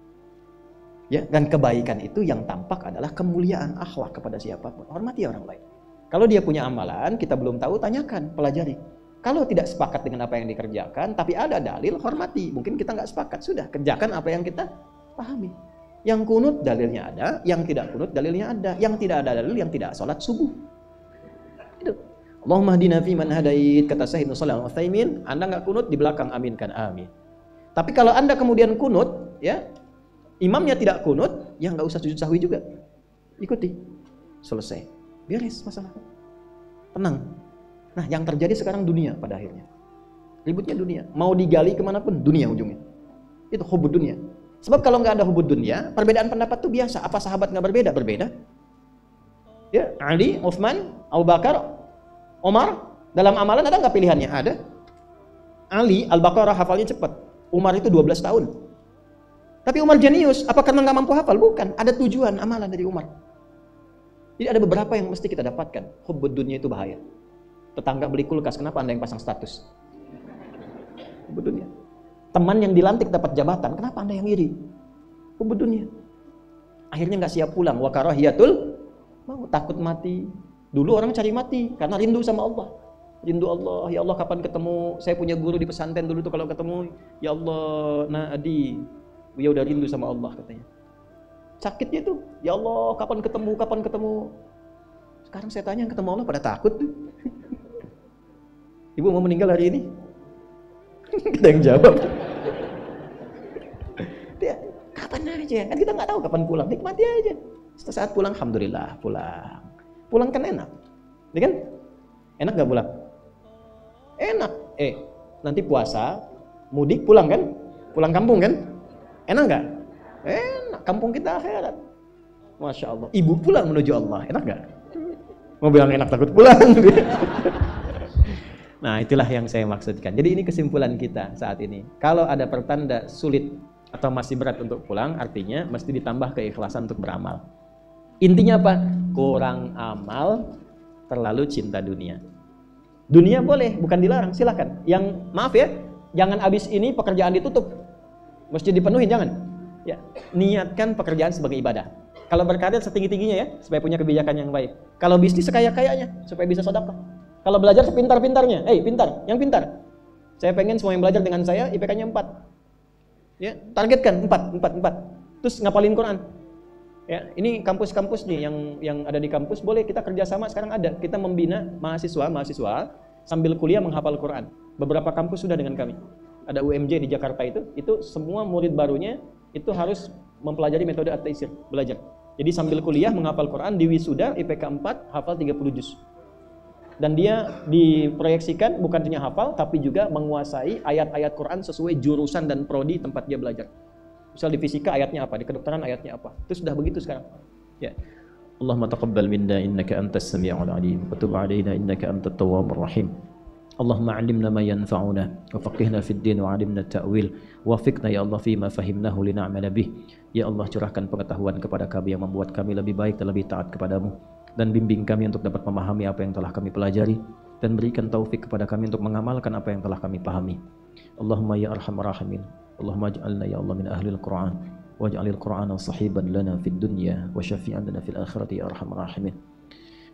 Ya, dan kebaikan itu yang tampak adalah kemuliaan akhlak kepada siapapun. Hormati orang lain. Kalau dia punya amalan, kita belum tahu, tanyakan, pelajari. Kalau tidak sepakat dengan apa yang dikerjakan, tapi ada dalil, hormati. Mungkin kita nggak sepakat, sudah kerjakan apa yang kita pahami. Yang kunut dalilnya ada, yang tidak kunut dalilnya ada, yang tidak ada dalil, yang tidak sholat subuh. Itu. Allahumma hdina fi man hadait, kata Syekh Ibnu Shalih Al-Utsaimin. Anda nggak kunut di belakang, aminkan, amin. Tapi kalau Anda kemudian kunut, ya, imamnya tidak kunut, ya nggak usah sujud sahwi juga. Ikuti, selesai. Beres masalah. Tenang. Nah, yang terjadi sekarang dunia pada akhirnya. Ributnya dunia. Mau digali kemanapun, dunia ujungnya. Itu hubud dunia. Sebab kalau nggak ada hubud dunia, perbedaan pendapat itu biasa. Apa sahabat nggak berbeda? Berbeda. Ya, Ali, Utsman, Abu Bakar, Umar, dalam amalan ada nggak pilihannya? Ada. Ali, Al-Baqarah hafalnya cepat. Umar itu 12 tahun. Tapi Umar jenius. Apa karena nggak mampu hafal? Bukan. Ada tujuan amalan dari Umar. Jadi ada beberapa yang mesti kita dapatkan. Hubbud dunia itu bahaya. Tetangga beli kulkas, kenapa Anda yang pasang status? Hubbud dunia. Teman yang dilantik dapat jabatan, kenapa Anda yang iri? Hubbud dunia. Akhirnya nggak siap pulang. Wa karahiyatul maut, takut mati. Dulu orang cari mati karena rindu sama Allah. Rindu Allah, ya Allah kapan ketemu? Saya punya guru di pesantren dulu tuh kalau ketemu, ya Allah, Adi, dia udah rindu sama Allah katanya. Sakitnya tuh, ya Allah kapan ketemu, kapan ketemu. Sekarang saya tanya ketemu Allah pada takut tuh. Ibu mau meninggal hari ini? Kita yang jawab. Dia, kapan aja, kan kita nggak tahu kapan pulang, nikmati aja. Setelah saat pulang, alhamdulillah pulang. Pulang kan enak, ya kan? Enak gak pulang? Enak. Nanti puasa, mudik pulang kan? Pulang kampung kan? Enak gak? Enak. Kampung kita akhirat. Masya Allah. Ibu pulang menuju Allah, enak gak? Mau bilang enak takut pulang. Nah, itulah yang saya maksudkan. Jadi ini kesimpulan kita saat ini. Kalau ada pertanda sulit atau masih berat untuk pulang, artinya mesti ditambah keikhlasan untuk beramal. Intinya apa? Kurang amal, terlalu cinta dunia. Dunia boleh, bukan dilarang, silakan. Yang maaf ya, jangan abis ini pekerjaan ditutup, mesti dipenuhi, jangan. Ya, niatkan pekerjaan sebagai ibadah. Kalau berkarir setinggi-tingginya ya, supaya punya kebijakan yang baik. Kalau bisnis sekaya-kayanya, supaya bisa sedekah. Kalau belajar sepintar-pintarnya, pintar, yang pintar. Saya pengen semua yang belajar dengan saya IPK-nya 4. Ya, targetkan 4. Terus ngapalin Quran. Ya, ini kampus-kampus nih yang ada di kampus, boleh kita kerjasama sekarang ada. Kita membina mahasiswa sambil kuliah menghafal Quran. Beberapa kampus sudah dengan kami. Ada UMJ di Jakarta itu semua murid barunya itu harus mempelajari metode at-taisir, belajar. Jadi sambil kuliah menghafal Quran, di wisuda IPK 4 hafal 30 juz. Dan dia diproyeksikan bukan hanya hafal, tapi juga menguasai ayat-ayat Quran sesuai jurusan dan prodi tempat dia belajar. Misal di fisika ayatnya apa, di kedokteran ayatnya apa. Itu sudah begitu sekarang. Ya. Allahumma taqabbal minna innaka antas sami'ul 'alim wa tub 'alaina innaka antat tawwabur rahim. Allahumma 'allimna ma yanfa'una wa faqihna fid din wa 'allimna at-ta'wil wa wafiqna ya Allah fima fahimnahu lina'mala bih. Ya Allah, curahkan pengetahuan kepada kami yang membuat kami lebih baik dan lebih taat kepadamu, dan bimbing kami untuk dapat memahami apa yang telah kami pelajari, dan berikan taufik kepada kami untuk mengamalkan apa yang telah kami pahami. Allahumma ya arhamar rahimin, Allahumma ij'alna ya Allah min ahlil Qur'an waj'alil Qur'ana sahiban lana fid dunya wa syafi'an lana fil akhirati ya arhamar rahimin.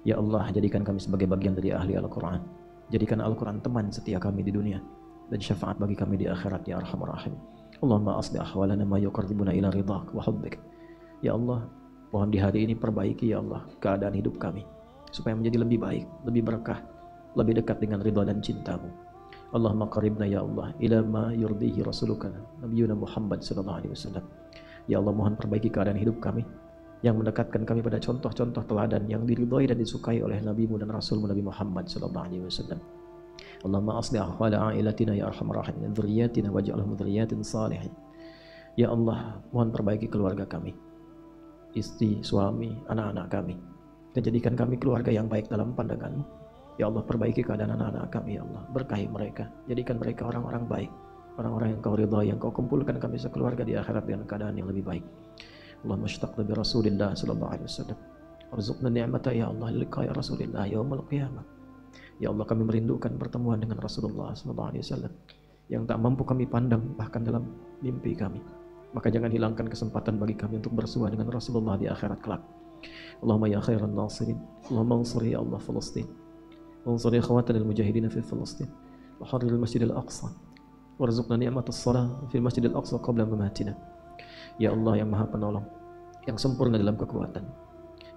Ya Allah, jadikan kami sebagai bagian dari ahli Al-Qur'an. Jadikan Al-Qur'an teman setia kami di dunia dan syafaat bagi kami di akhirat ya arhamar rahimin. Allahumma aslih ahwalana ma yuqarribuna ila ridhak wa hubbik. Ya Allah, mohon di hari ini perbaiki ya Allah keadaan hidup kami supaya menjadi lebih baik, lebih berkah, lebih dekat dengan ridha dan cintamu. Allahumma qaribna ya Allah ila ma yurdihi rasuluka nabiyuna Muhammad sallallahu alaihi wasallam. Ya Allah, mohon perbaiki keadaan hidup kami yang mendekatkan kami pada contoh-contoh teladan yang diridhai dan disukai oleh nabimu dan rasulmu Nabi Muhammad sallallahu alaihi wasallam. Allahumma aslih ahwala ailatina ya arhamar rahimin, dzurriyyatina waj'alhum dzurriyyatin shalihin. Ya Allah, mohon perbaiki keluarga kami, istri, suami, anak-anak kami, dan jadikan kami keluarga yang baik dalam pandangan-Mu. Ya Allah, perbaiki keadaan anak-anak kami ya Allah, berkahi mereka, jadikan mereka orang-orang baik, orang-orang yang Kau ridhai, yang Kau kumpulkan kami sekeluarga di akhirat dengan keadaan yang lebih baik. Allahumma ishtaqna bi Rasulillah sallallahu alaihi wasallam, warzuqna ni'mata ya Allah liqa'i Rasulillah yaumil qiyamah. Ya Allah, kami merindukan pertemuan dengan Rasulullah sallallahu alaihi wasallam yang tak mampu kami pandang bahkan dalam mimpi kami. Maka jangan hilangkan kesempatan bagi kami untuk bersua dengan Rasulullah di akhirat kelak. Allahumma ya khairan nasirin, Allahumma ansur ya Allah Palestin, ansur ikhwatanil mujahidin fi Palestin, wa harril masjidil aqsa, warzuqna ni'matas salah fil masjidil aqsa qabla mamatina. Ya Allah yang Maha Penolong, yang sempurna dalam kekuatan,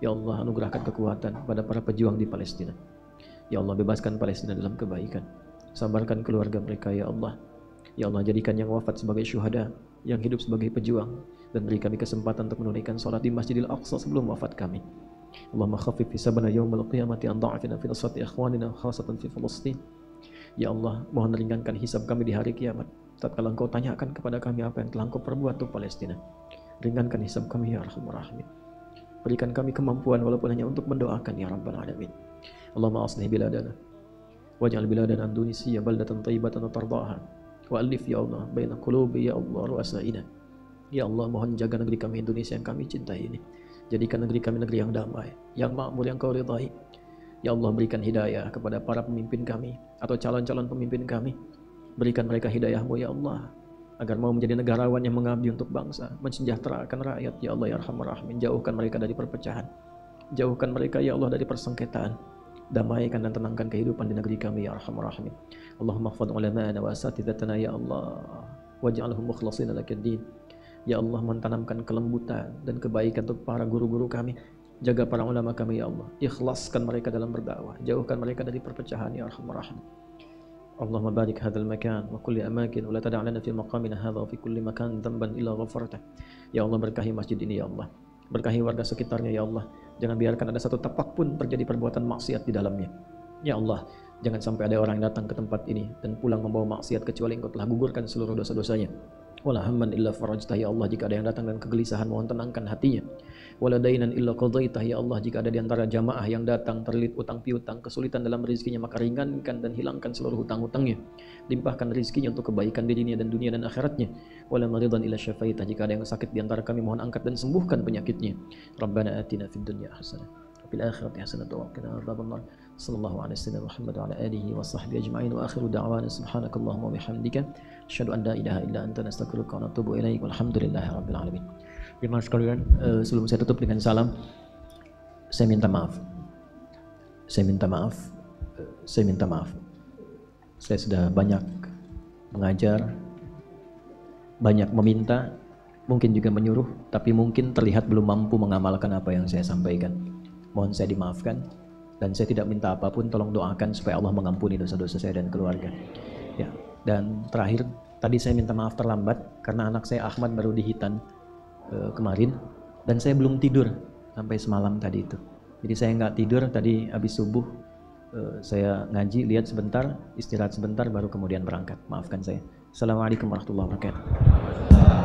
ya Allah, anugerahkan kekuatan pada para pejuang di Palestina. Ya Allah, bebaskan Palestina dalam kebaikan, sabarkan keluarga mereka ya Allah. Ya Allah, jadikan yang wafat sebagai syuhada, yang hidup sebagai pejuang, dan beri kami kesempatan untuk menunaikan salat di Masjidil Aqsa sebelum wafat kami. Allahumma khaffif hisabana yawmal qiyamati an da'afina fi nasati ikhwanina khasatan fi Palestin. Ya Allah, mohon ringankan hisab kami di hari kiamat tatkala Engkau tanyakan kepada kami apa yang telah Engkau perbuat untuk Palestina. Ringankan hisab kami ya arhamar rahimin. Berikan kami kemampuan walaupun hanya untuk mendoakan ya rabbal alamin. Allahumma aslih biladana waj'al biladana Indonesia baldatan thayyibatan tardaha wa alif ya Allah baina qulubi ya Allah ru'asaina. Ya Allah, mohon jaga negeri kami Indonesia yang kami cintai ini. Jadikan negeri kami negeri yang damai, yang makmur, yang Kau ridhai. Ya Allah, berikan hidayah kepada para pemimpin kami atau calon-calon pemimpin kami. Berikan mereka hidayah-Mu ya Allah, agar mau menjadi negarawan yang mengabdi untuk bangsa, mensejahterakan rakyat ya Allah ya arhamar rahimin. Jauhkan mereka dari perpecahan, jauhkan mereka ya Allah dari persengketaan. Damaikan dan tenangkan kehidupan di negeri kami ya arhamar rahimin. Allahumma ihfadh ulama'ana wa asatidzatana ya Allah, waj'alhum mukhlashina lakad-din. Ya Allah, mentanamkan kelembutan dan kebaikan untuk para guru-guru kami. Jaga para ulama kami ya Allah, ikhlaskan mereka dalam berdakwah, jauhkan mereka dari perpecahan ya arhamar rahimin. Allahumma barik hadzal makan wa kulli amakin wa la tada' lana fi maqamina hadza wa fi kulli makan dhanban illa ghafartah. Ya Allah, berkahi masjid ini ya Allah, Berkahi warga sekitarnya ya Allah. Jangan biarkan ada satu tapak pun terjadi perbuatan maksiat di dalamnya. Ya Allah, jangan sampai ada orang yang datang ke tempat ini dan pulang membawa maksiat kecuali Engkau telah gugurkan seluruh dosa-dosanya. Wala hamman illa farajtah ya Allah, jika ada yang datang dengan kegelisahan mohon tenangkan hatinya. Wala dainan illa qadaitah ya Allah, jika ada di antara jamaah yang datang terlilit utang piutang, kesulitan dalam rezekinya, maka ringankan dan hilangkan seluruh hutang-hutangnya. Limpahkan rezekinya untuk kebaikan di dunia dan akhiratnya. Wala maridan illa syafaitah, jika ada yang sakit di antara kami mohon angkat dan sembuhkan penyakitnya. Rabbana atina fid dunya hasanah wa fil akhirati hasanah wa qina adzabannar. Sallallahu alaihi wasallam Muhammad wa ala alihi wa sahbihi ajma'in wa akhiru da'wana subhanakallahumma wa bihamdika asyhadu an la ilaha illa anta nastaghfiruka wa natubu ilaik walhamdulillahi rabbil alamin. Jemaah sekalian, sebelum saya tutup dengan salam, saya minta maaf. Saya sudah banyak mengajar, banyak meminta, mungkin juga menyuruh, tapi mungkin terlihat belum mampu mengamalkan apa yang saya sampaikan. Mohon saya dimaafkan. Dan saya tidak minta apapun, tolong doakan supaya Allah mengampuni dosa-dosa saya dan keluarga. Ya. Dan terakhir, tadi saya minta maaf terlambat karena anak saya Ahmad baru dihitan kemarin dan saya belum tidur sampai semalam tadi itu. Jadi saya nggak tidur tadi habis subuh, saya ngaji, lihat sebentar, istirahat sebentar, baru kemudian berangkat. Maafkan saya. Assalamualaikum warahmatullahi wabarakatuh.